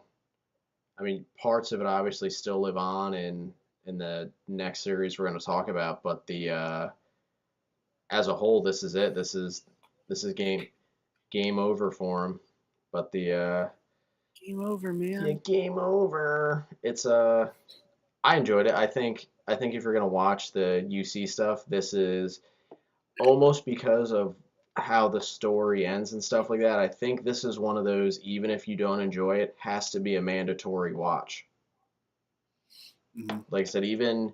mean, parts of it obviously still live on in the next series we're going to talk about, but as a whole, this is it. This is game over for him. But Game over, man. yeah, game over. It's I enjoyed it. I think if you're gonna watch the UC stuff, this is almost because of how the story ends and stuff like that. I think this is one of those, even if you don't enjoy it, has to be a mandatory watch. Mm-hmm. Like I said, even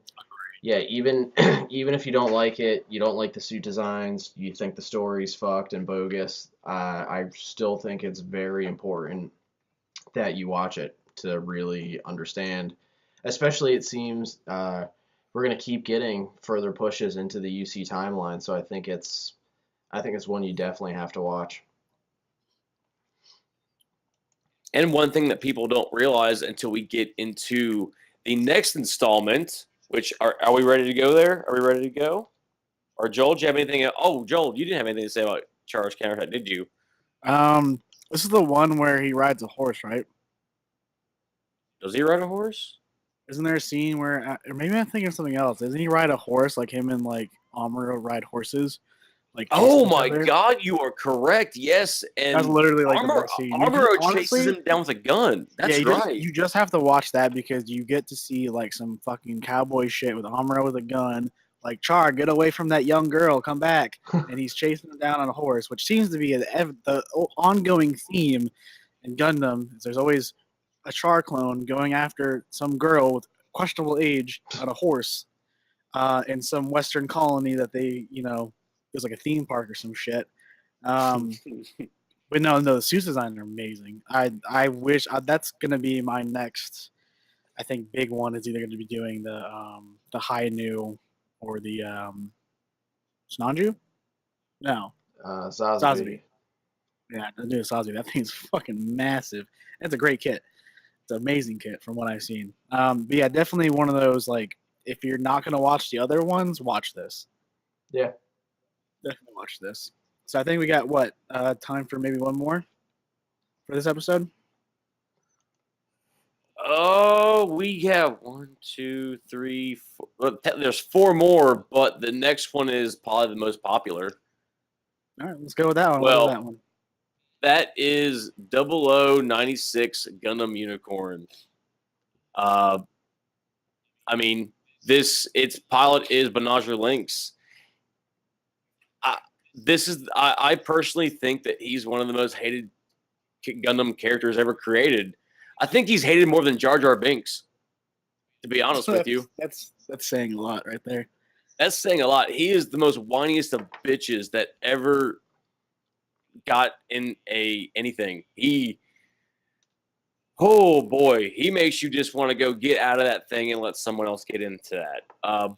even if you don't like it, you don't like the suit designs, you think the story's fucked and bogus, I still think it's very important that you watch it to really understand. Especially, it seems we're gonna keep getting further pushes into the UC timeline, so I think it's one you definitely have to watch. And one thing that people don't realize until we get into the next installment, which are we ready to go there? Are we ready to go? Or Joel, do you have anything? Oh, Joel, you didn't have anything to say about Char's counterattack, did you? This is the one where he rides a horse, right? Does he ride a horse? Isn't there a scene where, or maybe I'm thinking of something else? Doesn't he ride a horse like him and like Amuro ride horses? Like, oh my God, you are correct. Yes, and that's literally like Amuro, the best scene. Amuro chases him down with a gun. That's right. You just have to watch that because you get to see like some fucking cowboy shit with Amuro with a gun. Like, Char, get away from that young girl, come back. And he's chasing him down on a horse, which seems to be the ongoing theme in Gundam. Is there's always a Char clone going after some girl with questionable age on a horse in some Western colony that they, it was like a theme park or some shit. But no, the suit designs are amazing. I wish that's gonna be my next. I think big one is either going to be doing the Hainu or the Snanju. No, Sazabi. Yeah, the new Sazabi. That thing's fucking massive. It's a great kit. It's an amazing kit from what I've seen. But yeah, definitely one of those, like, if you're not going to watch the other ones, watch this. Yeah. Definitely watch this. So I think we got, time for maybe one more for this episode? Oh, we have 1, 2, 3, 4. There's 4 more, but the next one is probably the most popular. All right, let's go with that one. Well, what is that one? That is 0096 Gundam Unicorn. I mean, its pilot is Banagher Lynx. I personally think that he's one of the most hated Gundam characters ever created. I think he's hated more than Jar Jar Binks, to be honest with you. That's saying a lot right there. That's saying a lot. He is the most whiniest of bitches that ever got in anything. Oh boy, he makes you just want to go get out of that thing and let someone else get into that.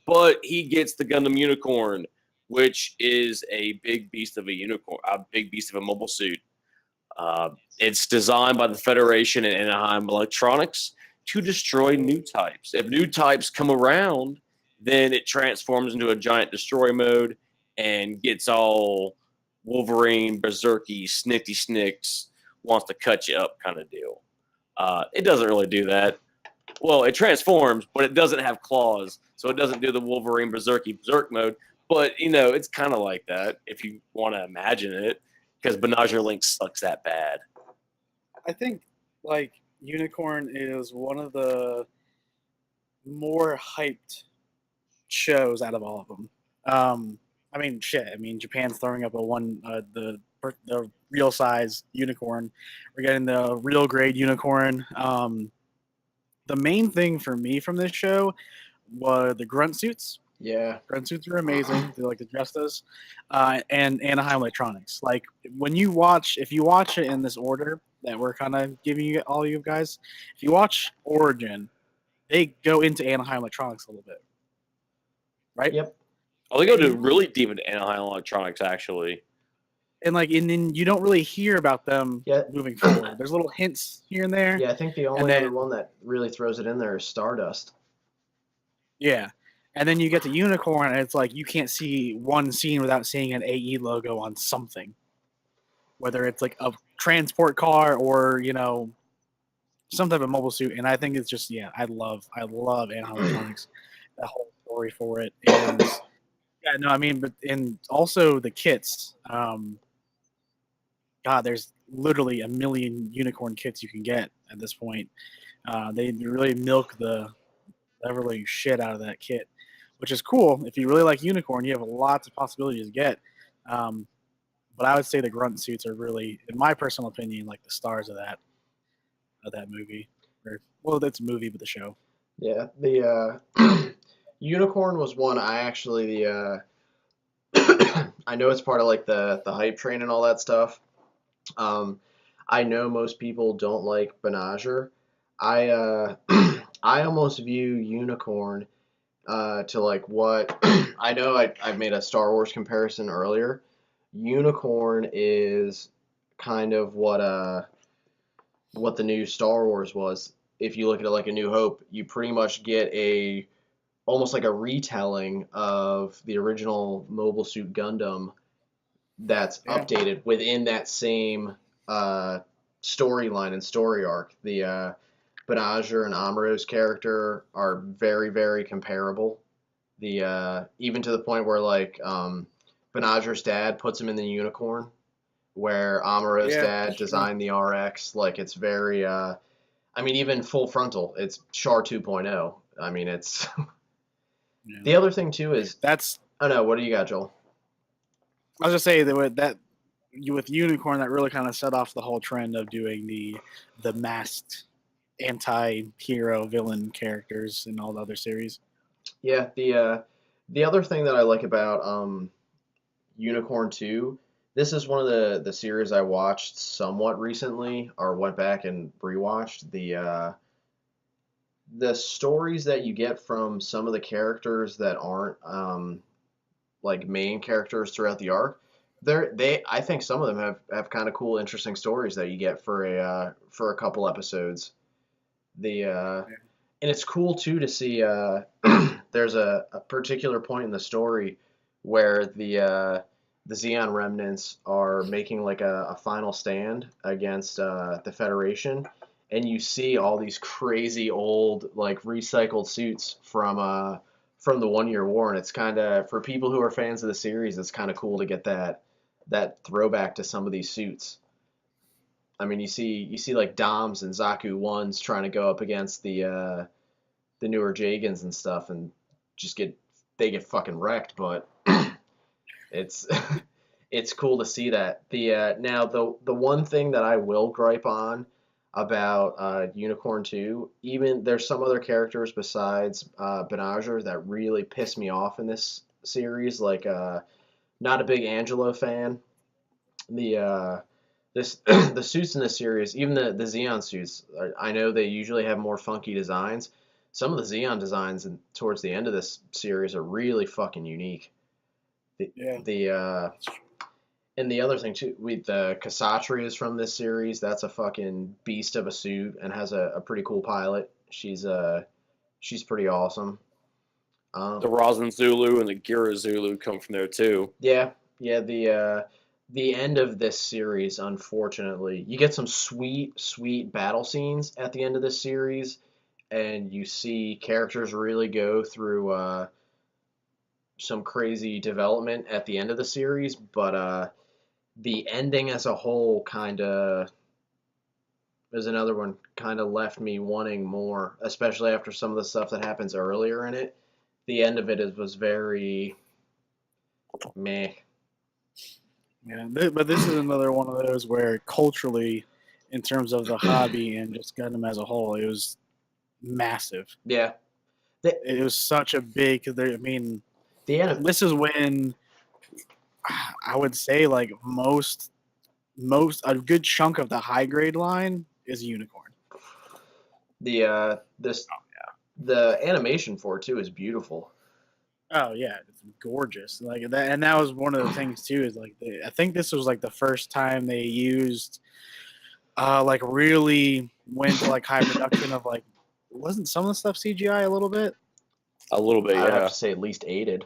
But he gets the Gundam Unicorn, which is a big beast of a unicorn, a big beast of a mobile suit. It's designed by the Federation and Anaheim Electronics to destroy new types. If new types come around, then it transforms into a giant destroy mode and gets all Wolverine, Berserky, Snicky Snicks, wants to cut you up kind of deal. It doesn't really do that. Well, it transforms, but it doesn't have claws, so it doesn't do the Wolverine, Berserky, Berserk mode. But, it's kind of like that if you want to imagine it, because Banagher Lynx sucks that bad. I think, Unicorn is one of the more hyped shows out of all of them. Japan's throwing up the real size unicorn. We're getting the real grade unicorn. The main thing for me from this show were the grunt suits. Yeah. Grunt suits are amazing. They like the Justas. And Anaheim Electronics. Like, if you watch it in this order that we're kind of giving you all you guys, if you watch Origin, they go into Anaheim Electronics a little bit. Right? Yep. Oh, they go to really deep into Anaheim Electronics, actually. and then you don't really hear about them Yeah. moving forward. There's little hints here and there. Yeah, I think the only other one that really throws it in there is Stardust. Yeah. And then you get the Unicorn, and it's like you can't see one scene without seeing an AE logo on something. Whether it's like a transport car or, some type of mobile suit. And I think it's just, I love Anaheim Electronics, the whole story for it. And and also the kits. God, there's literally a million unicorn kits you can get at this point. They really milk the everly shit out of that kit, which is cool. If you really like unicorn, you have lots of possibilities to get. But I would say the grunt suits are really, in my personal opinion, like the stars of that movie. Well, that's a movie, but the show. Yeah, the Unicorn was one I actually I know it's part of like the hype train and all that stuff. I know most people don't like Benager. I I almost view Unicorn to like what I know I made a Star Wars comparison earlier. Unicorn is kind of what the new Star Wars was. If you look at it like A New Hope, you pretty much get almost like a retelling of the original Mobile Suit Gundam that's updated within that same storyline and story arc. The Benager and Amuro's character are very, very comparable. The even to the point where like Benager's dad puts him in the Unicorn, where Amuro's dad designed the RX. Like it's very I mean even Full Frontal, it's Char 2.0. I mean it's the other thing too is oh no, what do you got, Joel? I was just saying that with Unicorn, that really kind of set off the whole trend of doing the masked anti-hero villain characters in all the other series. Yeah, the other thing that I like about Unicorn 2, this is one of the series I watched somewhat recently, or went back and rewatched. The stories that you get from some of the characters that aren't like main characters throughout the arc, I think some of them have kind of cool, interesting stories that you get for a couple episodes. And it's cool too to see there's a particular point in the story where the Zeon remnants are making like a final stand against the Federation, and you see all these crazy old like recycled suits from the 1 Year War, and it's kind of, for people who are fans of the series, it's kind of cool to get that throwback to some of these suits. I mean, you see like Doms and Zaku 1s trying to go up against the newer Jagans and stuff, and they get fucking wrecked. But it's it's cool to see that. Now the one thing that I will gripe on about Unicorn 2, even there's some other characters besides Benager that really piss me off in this series. Like not a big Angelo fan. The suits in this series, even the Zeon suits, I know they usually have more funky designs. Some of the Zeon designs towards the end of this series are really fucking unique. And the other thing too, the Kasatri is from this series. That's a fucking beast of a suit and has a pretty cool pilot. She's pretty awesome. The Rosin Zulu and the Gira Zulu come from there too. Yeah. The end of this series, unfortunately, you get some sweet battle scenes at the end of this series, and you see characters really go through some crazy development at the end of the series, but the ending as a whole kind of is another one, kind of left me wanting more, especially after some of the stuff that happens earlier in it. The end of it was very meh. Yeah, but this is another one of those where culturally, in terms of the hobby and just Gundam as a whole, it was massive. Yeah. It was such a big, this is when I would say like most a good chunk of the high grade line is Unicorn. The animation for it too is beautiful. Oh yeah, it's gorgeous. Like that, and that was one of the things too. Is like I think this was like the first time they used, like really went to like high production of like, wasn't some of the stuff CGI a little bit? A little bit, I would have yeah. to say at least aided.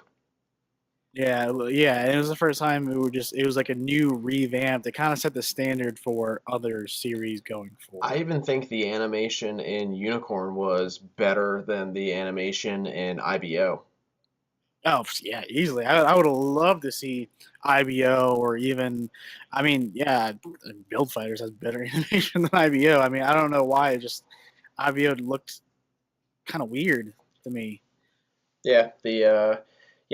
Yeah, yeah. And it was the first time it was like a new revamp that kind of set the standard for other series going I forward. even think the animation in Unicorn was better than the animation in IBO. Oh yeah, easily. I would have loved to see IBO or even, I mean, yeah, Build Fighters has better animation than IBO. I mean, I don't know why. It just IBO looked kind of weird to me. Yeah,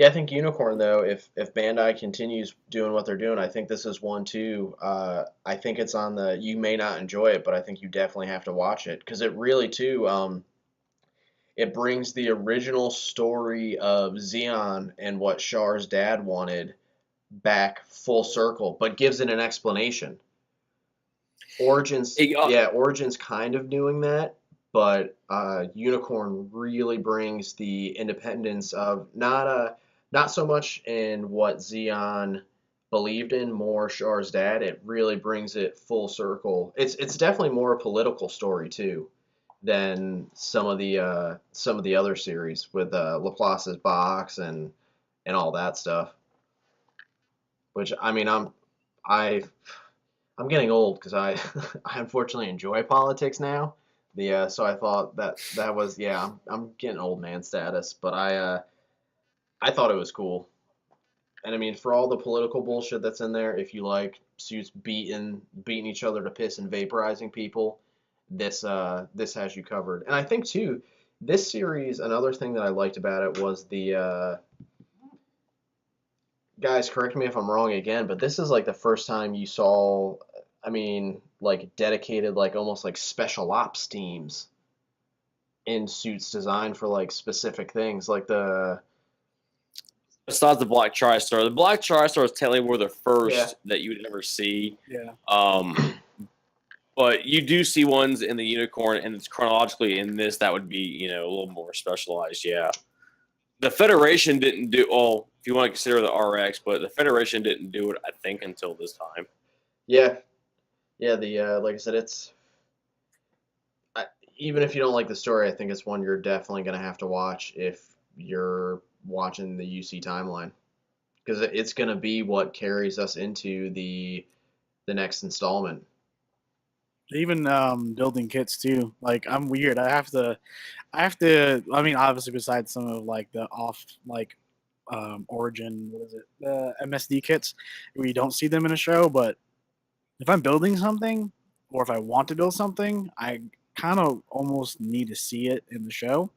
I think Unicorn though, if Bandai continues doing what they're doing, I think this is one too. I think it's on the you may not enjoy it, but I think you definitely have to watch it because it really too it brings the original story of Xeon and what Char's dad wanted back full circle, but gives it an explanation. Origins, It, yeah, Origins kind of doing that, but Unicorn really brings the independence of not so much in what Xeon believed in, more Char's dad. It really brings it full circle. It's definitely more a political story too than some of the other series with Laplace's box and all that stuff. Which I mean, I I'm getting old because I I unfortunately enjoy politics now. So I thought that was yeah I'm getting old man status, but I thought it was cool. And I mean for all the political bullshit that's in there, if you like suits beating each other to piss and vaporizing people, this has you covered. And I think too this series another thing that I liked about it was the guys, correct me if I'm wrong again, but this is like the first time you saw, I mean, like dedicated, like almost like special ops teams in suits designed for like specific things, like the besides the Black TriStar, the Black TriStar technically were the yeah, first that you would ever see. Yeah. But you do see ones in the Unicorn, and it's chronologically in this that would be, a little more specialized. Yeah. The Federation didn't do, well, if you want to consider the RX, but the Federation didn't do it, I think, until this time. yeah, yeah. The like I said, it's I, even if you don't like the story, I think it's one you're definitely gonna have to watch if you're watching the UC timeline because it's gonna be what carries us into the next installment. Even building kits too. Like I'm weird. I have to. I mean, obviously, besides some of like the off like Origin, what is it, the MSD kits, where you don't see them in a show. But if I'm building something, or if I want to build something, I kind of almost need to see it in the show.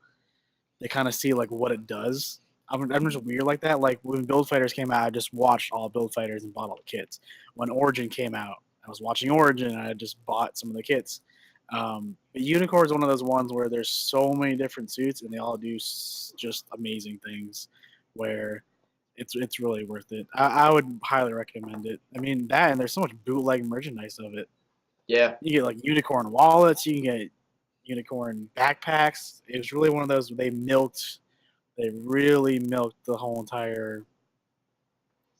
They kind of see like what it does. I'm just weird like that. Like when Build Fighters came out, I just watched all Build Fighters and bought all the kits. When Origin came out, I was watching Origin and I just bought some of the kits. But Unicorn is one of those ones where there's so many different suits and they all do just amazing things. Where it's really worth it. I would highly recommend it. I mean that, and there's so much bootleg merchandise of it. Yeah, You get like unicorn wallets, you can get unicorn backpacks. It was really one of those they really milked the whole entire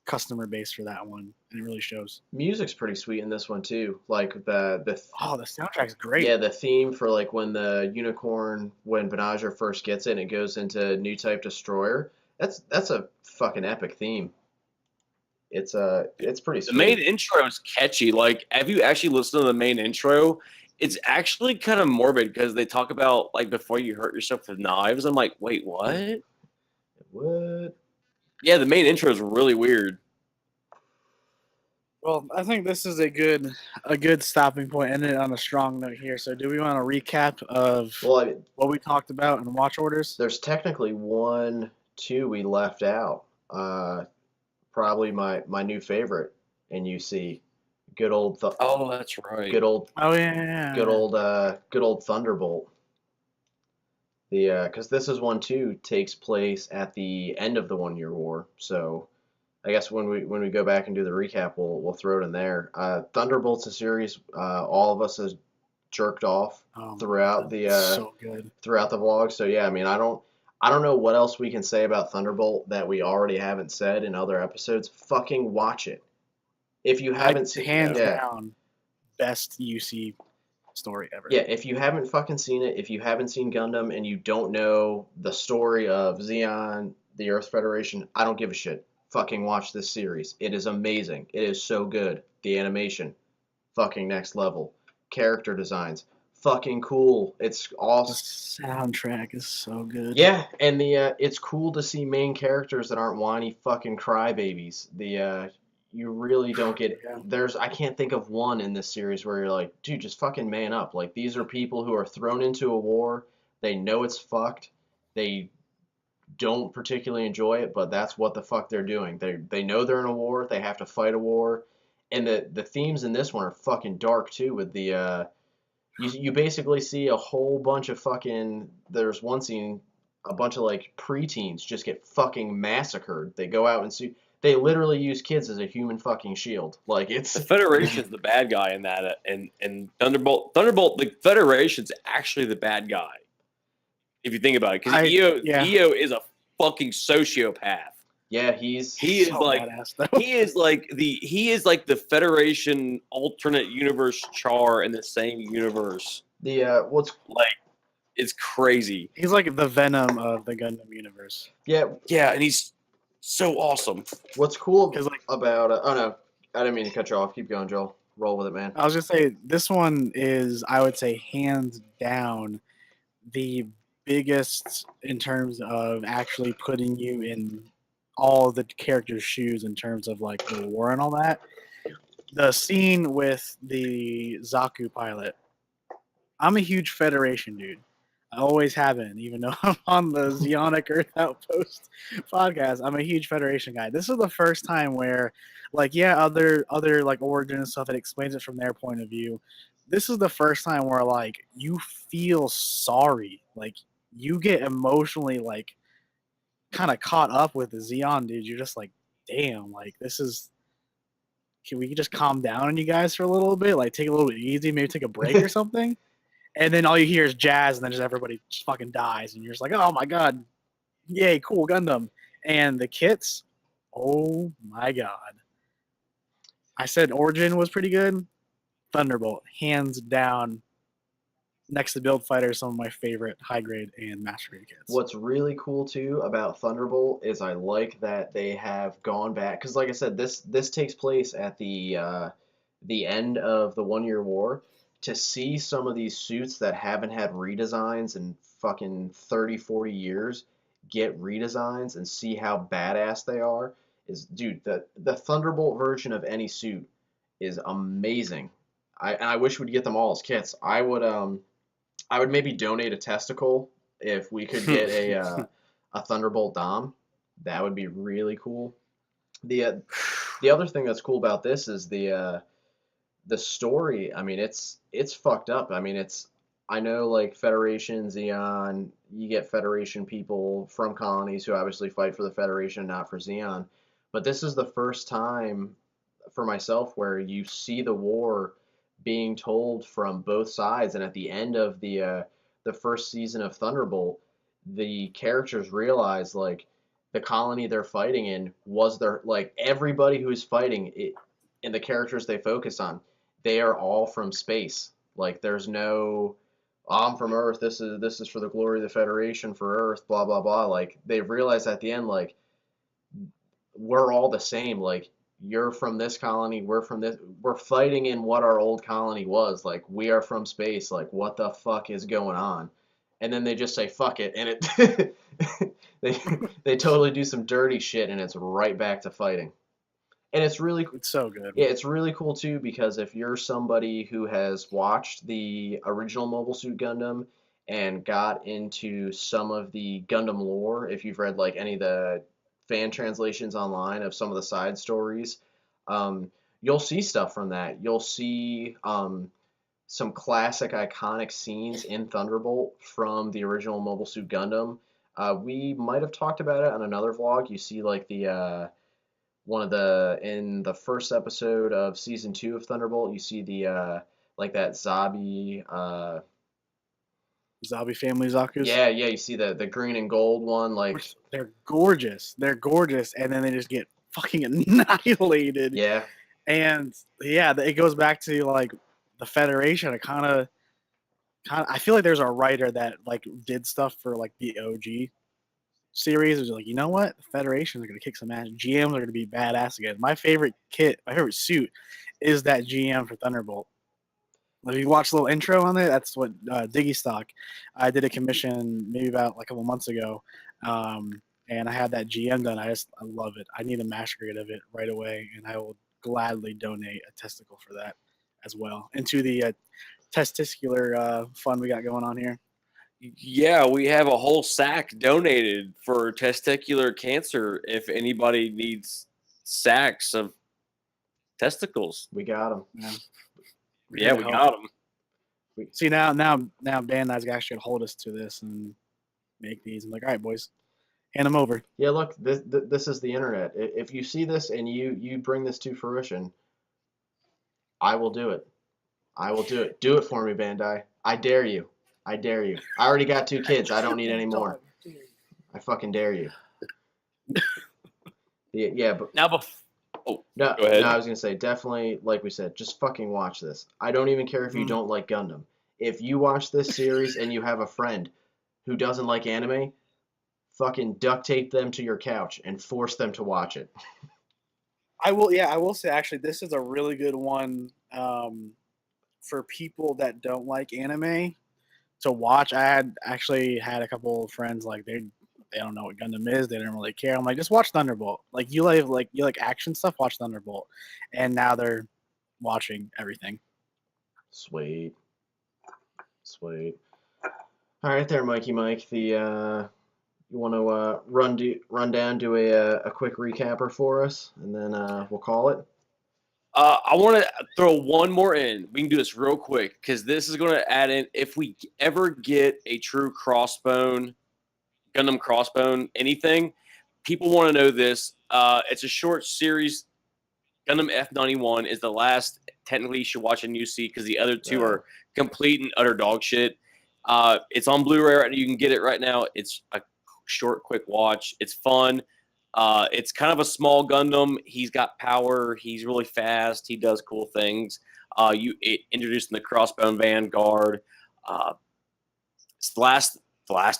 customer base for that one, and it really shows. music's pretty sweet in this one too. Like Oh, the soundtrack's great. yeah, the theme for like when the unicorn when Benager first gets it and it goes into new type destroyer. That's a fucking epic theme. It's pretty The main sweet. intro is catchy. Like, have you actually listened to the main intro? It's actually kind of morbid because they talk about, like, before you hurt yourself with knives. I'm like, wait, what? What? Yeah, the main intro is really weird. Well, I think this is a good stopping point, ending it on a strong note here. So, do we want a recap of Well, I mean, what we talked about in watch orders? there's technically one, two we left out. Probably my new favorite in UC. Good old Oh, that's right. good old Oh yeah, good old Thunderbolt. The because this is one too takes place at the end of the 1 Year War. So I guess when we go back and do the recap, we'll throw it in there. Thunderbolt's a series all of us has jerked off oh, throughout God, it's so good. throughout the vlog. So yeah, I mean I don't know what else we can say about Thunderbolt that we already haven't said in other episodes. Fucking watch it. If you haven't seen, hands down, best UC story ever. Yeah, if you haven't fucking seen it, if you haven't seen Gundam and you don't know the story of Zeon, the Earth Federation, I don't give a shit. Fucking watch this series. It is amazing. It is so good. The animation, fucking next level. Character designs, fucking cool. It's The awesome. soundtrack is so good. Yeah, and the it's cool to see main characters that aren't whiny fucking crybabies. You really don't get Yeah. I can't think of one in this series where you're like, dude, just fucking man up. Like these are people who are thrown into a war. They know it's fucked. They don't particularly enjoy it, but that's what the fuck they're doing. They know they're in a war. They have to fight a war, and the themes in this one are fucking dark too. With you basically see a whole bunch of fucking. There's one scene, a bunch of like preteens just get fucking massacred. They go out and see. They literally use kids as a human fucking shield. Like it's The Federation's the bad guy in that, and Thunderbolt, the Federation's actually the bad guy. If you think about it, because EO is a fucking sociopath. Yeah, he is so like badass, though. he is like the Federation alternate universe Char in the same universe. What's Like, it's crazy. He's like the Venom of the Gundam universe. Yeah, and he's so awesome. What's cool 'Cause, like- about oh no, I didn't mean to cut you off. Keep going, Joel. Roll with it, man. I was just say this one is, I would say, hands down the biggest in terms of actually putting you in all of the characters' shoes in terms of like the war and all that. The scene with the Zaku pilot. I'm a huge Federation dude. I always have been, even though I'm on the Zeonic Earth Outpost podcast. I'm a huge Federation guy. This is the first time where, like, yeah, other like origin and stuff that explains it from their point of view. This is the first time where like you feel sorry, like you get emotionally like kind of caught up with the Zeon dude. You're just like, damn, like this is. Can we just calm down on you guys for a little bit? Like take a little bit easy, maybe take a break or something. And then all you hear is jazz, and then just everybody just fucking dies, and you're just like, oh my god, yay, cool Gundam. And the kits, oh my god. I said Origin was pretty good. Thunderbolt, hands down, next to Build Fighter, some of my favorite high grade and master grade kits. What's really cool too about Thunderbolt is I like that they have gone back because, like I said, this takes place at the end of the 1 Year War. To see some of these suits that haven't had redesigns in fucking 30, 40 years get redesigns and see how badass they are is, dude, the Thunderbolt version of any suit is amazing. I wish we'd get them all as kits. I would maybe donate a testicle if we could get a Thunderbolt Dom. That would be really cool. The other thing that's cool about this is the story. I mean, it's fucked up. I mean, I know like Federation, Zeon, you get Federation people from colonies who obviously fight for the Federation, not for Zeon. But this is the first time for myself where you see the war being told from both sides, and at the end of the first season of Thunderbolt, the characters realize like the colony they're fighting in was their like everybody who's fighting it, and the characters they focus on, they are all from space. Like there's no, oh, I'm from Earth. This is for the glory of the Federation for Earth. Blah blah blah. Like they realize at the end, like we're all the same. Like you're from this colony. We're from this. We're fighting in what our old colony was. Like we are from space. Like what the fuck is going on? And then they just say fuck it, and it they totally do some dirty shit, and it's right back to fighting. And it's so good. Yeah, it's really cool too because if you're somebody who has watched the original Mobile Suit Gundam and got into some of the Gundam lore, if you've read like any of the fan translations online of some of the side stories, you'll see stuff from that. You'll see some classic iconic scenes in Thunderbolt from the original Mobile Suit Gundam. We might have talked about it on another vlog. You see like the in the first episode of season 2 of Thunderbolt, you see the like that Zabi Zombie Family Zaku's. Yeah, you see the green and gold one, like Which they're gorgeous. They're gorgeous, and then they just get fucking annihilated. yeah. And yeah, it goes back to like the Federation. I feel like there's a writer that like did stuff for like the OG series. It was like, you know what, the Federation are gonna kick some ass. GMs are gonna be badass again. My favorite suit is that GM for Thunderbolt. If you watch a little intro on it, that's what Diggy Stock. I did a commission maybe about like a couple months ago, and I had that GM done. I love it. I need a master grade of it right away, and I will gladly donate a testicle for that as well into the testicular fund we got going on here. Yeah, we have a whole sack donated for testicular cancer. If anybody needs sacks of testicles, We got them. yeah, we got them. See now Bandai's actually gonna hold us to this and make these. I'm like, all right, boys, hand them over. Yeah, look, this is the internet. If you see this and you bring this to fruition, I will do it. I will do it. Do it for me, Bandai. I dare you. I dare you. I already got 2 kids. I don't need any more. I fucking dare you. Yeah, but Now, no, go ahead. no, I was gonna say definitely, like we said, just fucking watch this. I don't even care if you don't like Gundam. If you watch this series and you have a friend who doesn't like anime, fucking duct tape them to your couch and force them to watch it. I will say actually this is a really good one for people that don't like anime to watch. I actually had a couple of friends like they don't know what Gundam is. They didn't really care. I'm like, just watch Thunderbolt. Like you like action stuff, watch Thunderbolt. And now they're watching everything. Sweet. All right, there, Mikey Mike. You want to run down, do a quick recapper for us, and then we'll call it. I want to throw one more in. We can do this real quick because this is going to add in. If we ever get a true Gundam Crossbone, anything, people want to know this. It's a short series. Gundam F91 is the last. Technically, you should watch a UC because the other two are complete and utter dog shit. It's on Blu-ray right now. You can get it right now. It's a short, quick watch. It's fun. It's kind of a small Gundam. He's got power. He's really fast. He does cool things. Introduced in the Crossbone Vanguard. It's the last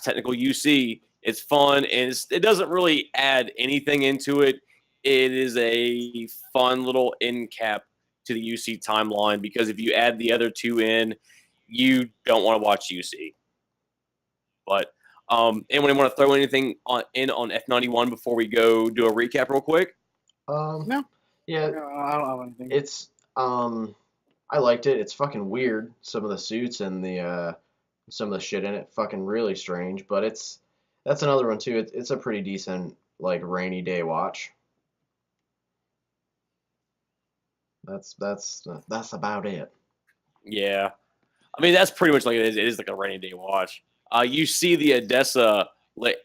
technical UC. It's fun, and it doesn't really add anything into it. It is a fun little end cap to the UC timeline because if you add the other two in, you don't want to watch UC. But anyone want to throw anything on F91 before we go do a recap real quick? No. Yeah. No, I don't have anything. It's I liked it. It's fucking weird. Some of the suits and some of the shit in it, fucking really strange. But that's another one too. It's a pretty decent like rainy day watch. That's about it. Yeah, I mean that's pretty much like it is. It is like a rainy day watch. You see the Odessa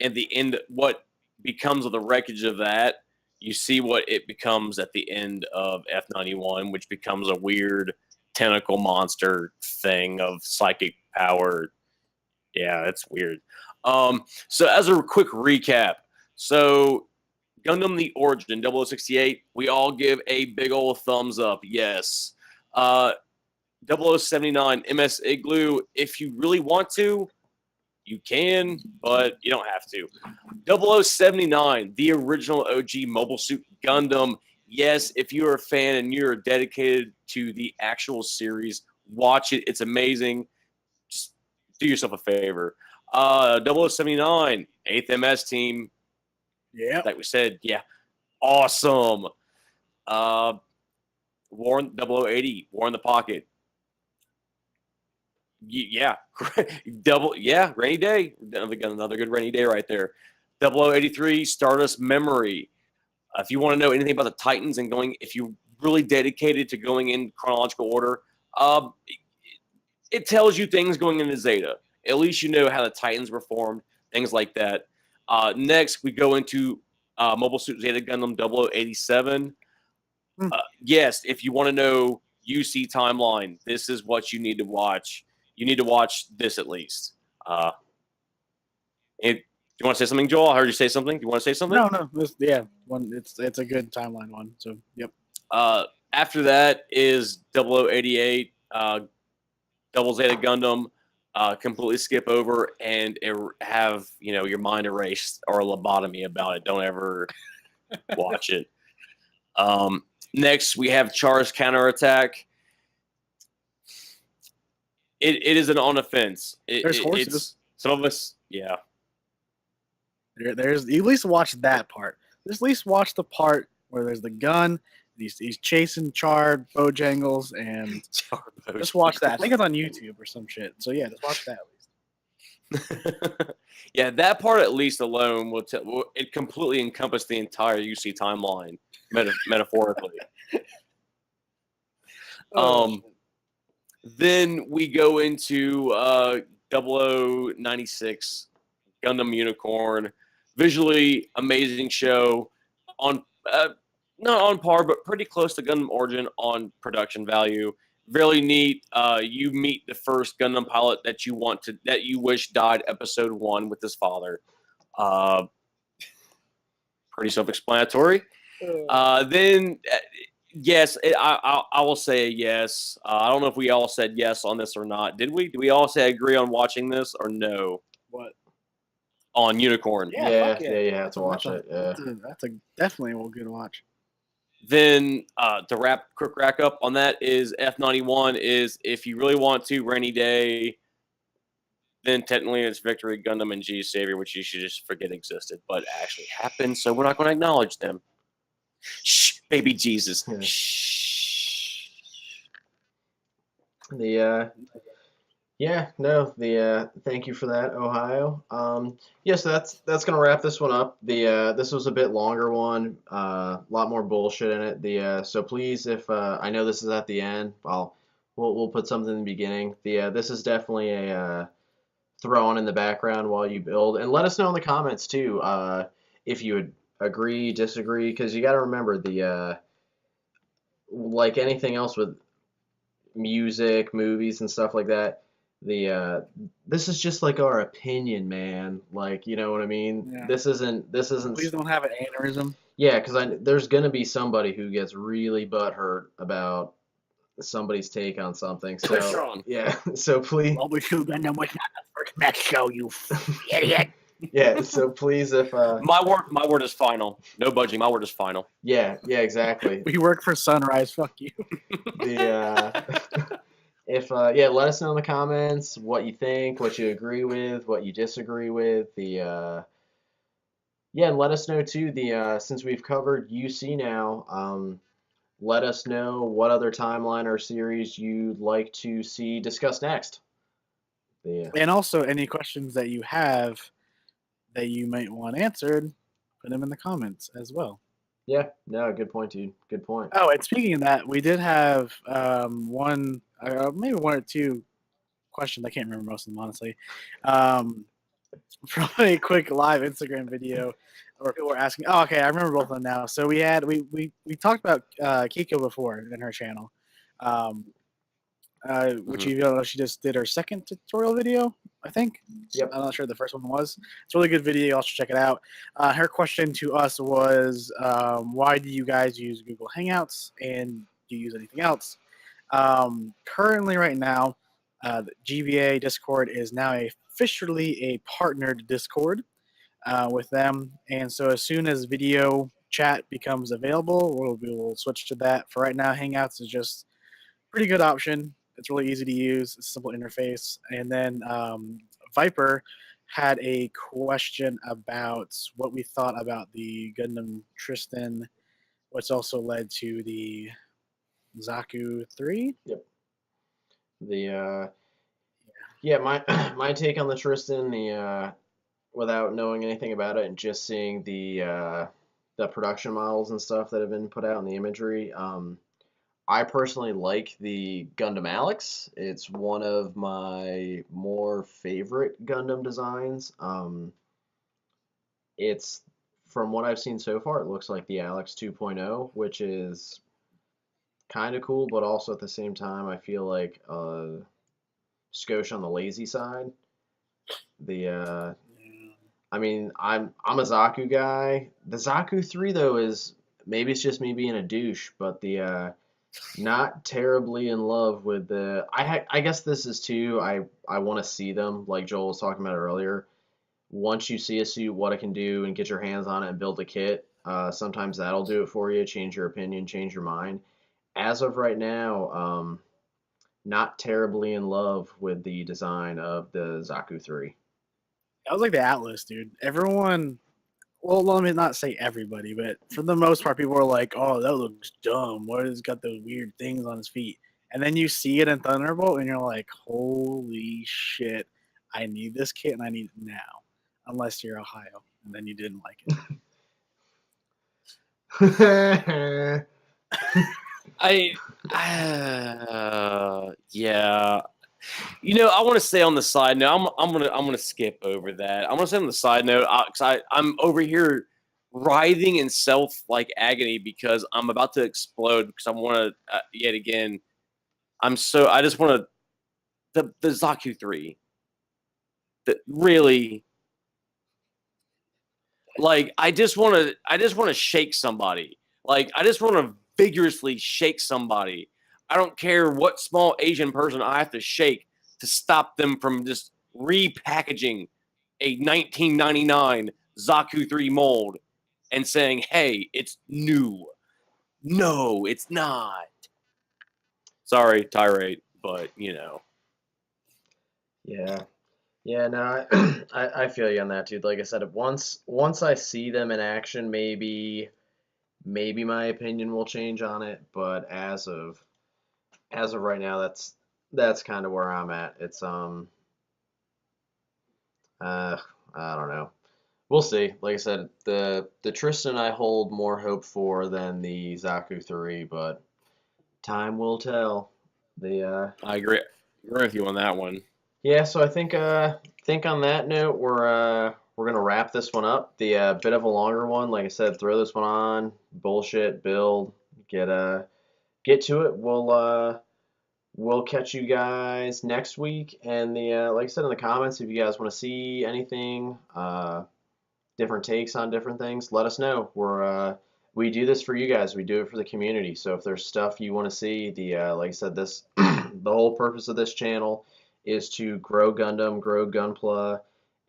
at the end. What becomes of the wreckage of that? You see what it becomes at the end of F91, which becomes a weird tentacle monster thing of psychic power. Yeah, it's weird. So as a quick recap, so Gundam the Origin 0068, we all give a big old thumbs up. Yes. 0079 MS Igloo, if you really want to, you can, but you don't have to. 0079, the original OG Mobile Suit Gundam. Yes, if you're a fan and you're dedicated to the actual series, watch it. It's amazing. Just do yourself a favor. 0079, 8th MS team. Yeah. Like we said, yeah. Awesome. War 0080, War in the Pocket. Yeah. Rainy day. Another good rainy day right there. 0083, Stardust Memory. If you want to know anything about the Titans and if you're really dedicated to going in chronological order, it tells you things going into Zeta. At least you know how the Titans were formed, things like that. Next, we go into Mobile Suit Zeta Gundam 0087. Yes, if you want to know UC timeline, this is what you need to watch. You need to watch this at least. You want to say something, Joel? I heard you say something. Do you want to say something? No. It's a good timeline one. So yep. After that is 0088, Double Zeta Gundam. Completely skip over and have your mind erased or a lobotomy about it. Don't ever watch it. Next, we have Char's Counterattack. It is an on offense. There's horses. Some of us, yeah. There's you at least watch that part. Just at least watch the part where there's the gun. He's chasing Char Bojangles and just watch that. I think it's on YouTube or some shit. So yeah, just watch that at least. Yeah, that part at least alone will it completely encompass the entire UC timeline metaphorically. Then we go into 0096 Gundam Unicorn. Visually amazing show, on not on par, but pretty close to Gundam Origin on production value. Really neat. You meet the first Gundam pilot that you wish died episode 1 with his father. Pretty self-explanatory. Then yes, I will say yes. I don't know if we all said yes on this or not. Did we? Did we all say agree on watching this or no? What? On Unicorn. Yeah, you have to watch it. Yeah. That's a definitely a good watch. Then to quick rack up on that is F91 is if you really want to, Rainy Day, then technically it's Victory Gundam and G Savior, which you should just forget existed, but actually happened, so we're not going to acknowledge them. Shh, baby Jesus. Yeah. Shh. Thank you for that, Ohio. Yes, that's gonna wrap this one up. This was a bit longer one, a lot more bullshit in it. So please, if I know this is at the end, we'll put something in the beginning. This is definitely a throw on in the background while you build, and let us know in the comments too, if you would agree, disagree, because you got to remember like anything else with music, movies, and stuff like that. This is just like our opinion, man. Like, you know what I mean? Yeah. This isn't. Please don't have an aneurysm. Yeah, because there's gonna be somebody who gets really butthurt about somebody's take on something. So yeah, so please. Well, we should have done with the first match show, you idiot. Yeah, so please, if my word is final. No budging. My word is final. Yeah, exactly. We work for Sunrise. Fuck you. Let us know in the comments what you think, what you agree with, what you disagree with. And let us know too. Since we've covered UC now, let us know what other timeline or series you'd like to see discussed next. And also, any questions that you have that you might want answered, put them in the comments as well. Yeah, no, good point, dude. Good point. Oh, and speaking of that, we did have maybe one or two questions. I can't remember most of them, honestly. From a quick live Instagram video where people were asking. Oh, okay, I remember both of them now. So we talked about Kiko before in her channel, which you know she just did her second tutorial video, I think. Yep. I'm not sure the first one was. It's a really good video. Y'all should check it out. Her question to us was, why do you guys use Google Hangouts, and do you use anything else? Currently, right now, the GVA Discord is now officially a partnered Discord with them, and so as soon as video chat becomes available, we will switch to that. For right now, Hangouts is just a pretty good option. It's really easy to use. It's a simple interface. And then Viper had a question about what we thought about the Gundam Tristan, which also led to the Zaku 3. Yep. My take on the Tristan, without knowing anything about it and just seeing the production models and stuff that have been put out in the imagery, I personally like the Gundam Alex. It's one of my more favorite Gundam designs. It's, from what I've seen so far, it looks like the Alex 2.0, which is kind of cool, but also at the same time, I feel like skosh on the lazy side. I mean, I'm a Zaku guy. The Zaku 3 though is maybe it's just me being a douche, but not terribly in love with I guess this is too. I want to see them like Joel was talking about earlier. Once you see a suit, what it can do, and get your hands on it and build a kit, sometimes that'll do it for you. Change your opinion, change your mind. As of right now, not terribly in love with the design of the Zaku 3. I was like the Atlas, dude. Everyone, well, let me not say everybody, but for the most part, people were like, "Oh, that looks dumb. What has got those weird things on his feet?" And then you see it in Thunderbolt, and you're like, "Holy shit! I need this kit, and I need it now." Unless you're Ohio, and then you didn't like it. Yeah. I want to say on the side note, I'm gonna skip over that. I want to say on the side note, because I'm over here writhing in agony because I'm about to explode because I want to yet again. I just want to the Zaku 3. That really, I just want to shake somebody. I just want to vigorously shake somebody. I don't care what small Asian person I have to shake to stop them from just repackaging a 1999 Zaku 3 mold and saying, "Hey, it's new." No, it's not. Sorry, tirade, but Yeah. Yeah, no, I feel you on that, dude. Like I said, once I see them in action, maybe my opinion will change on it. But as of right now, that's kind of where I'm at. It's I don't know. We'll see. Like I said, the Tristan I hold more hope for than the Zaku 3, but time will tell. I agree with you on that one. Yeah, so I think on that note we're gonna wrap this one up. The bit of a longer one, like I said, throw this one on, bullshit, build, get to it. We'll catch you guys next week, and like I said in the comments, if you guys want to see anything, different takes on different things, let us know. We do this for you guys. We do it for the community. So if there's stuff you want to see, like I said, this the whole purpose of this channel is to grow Gundam, grow Gunpla,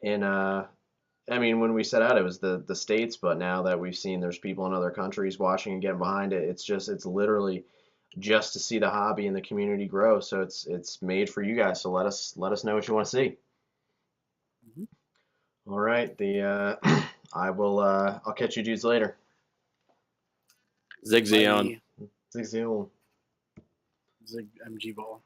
and I mean, when we set out, it was the states, but now that we've seen there's people in other countries watching and getting behind it, it's literally just to see the hobby and the community grow. So it's made for you guys. So let us know what you want to see. Mm-hmm. All right, I'll catch you dudes later. Zig Zeon. Zig Zeon. Zig MG ball.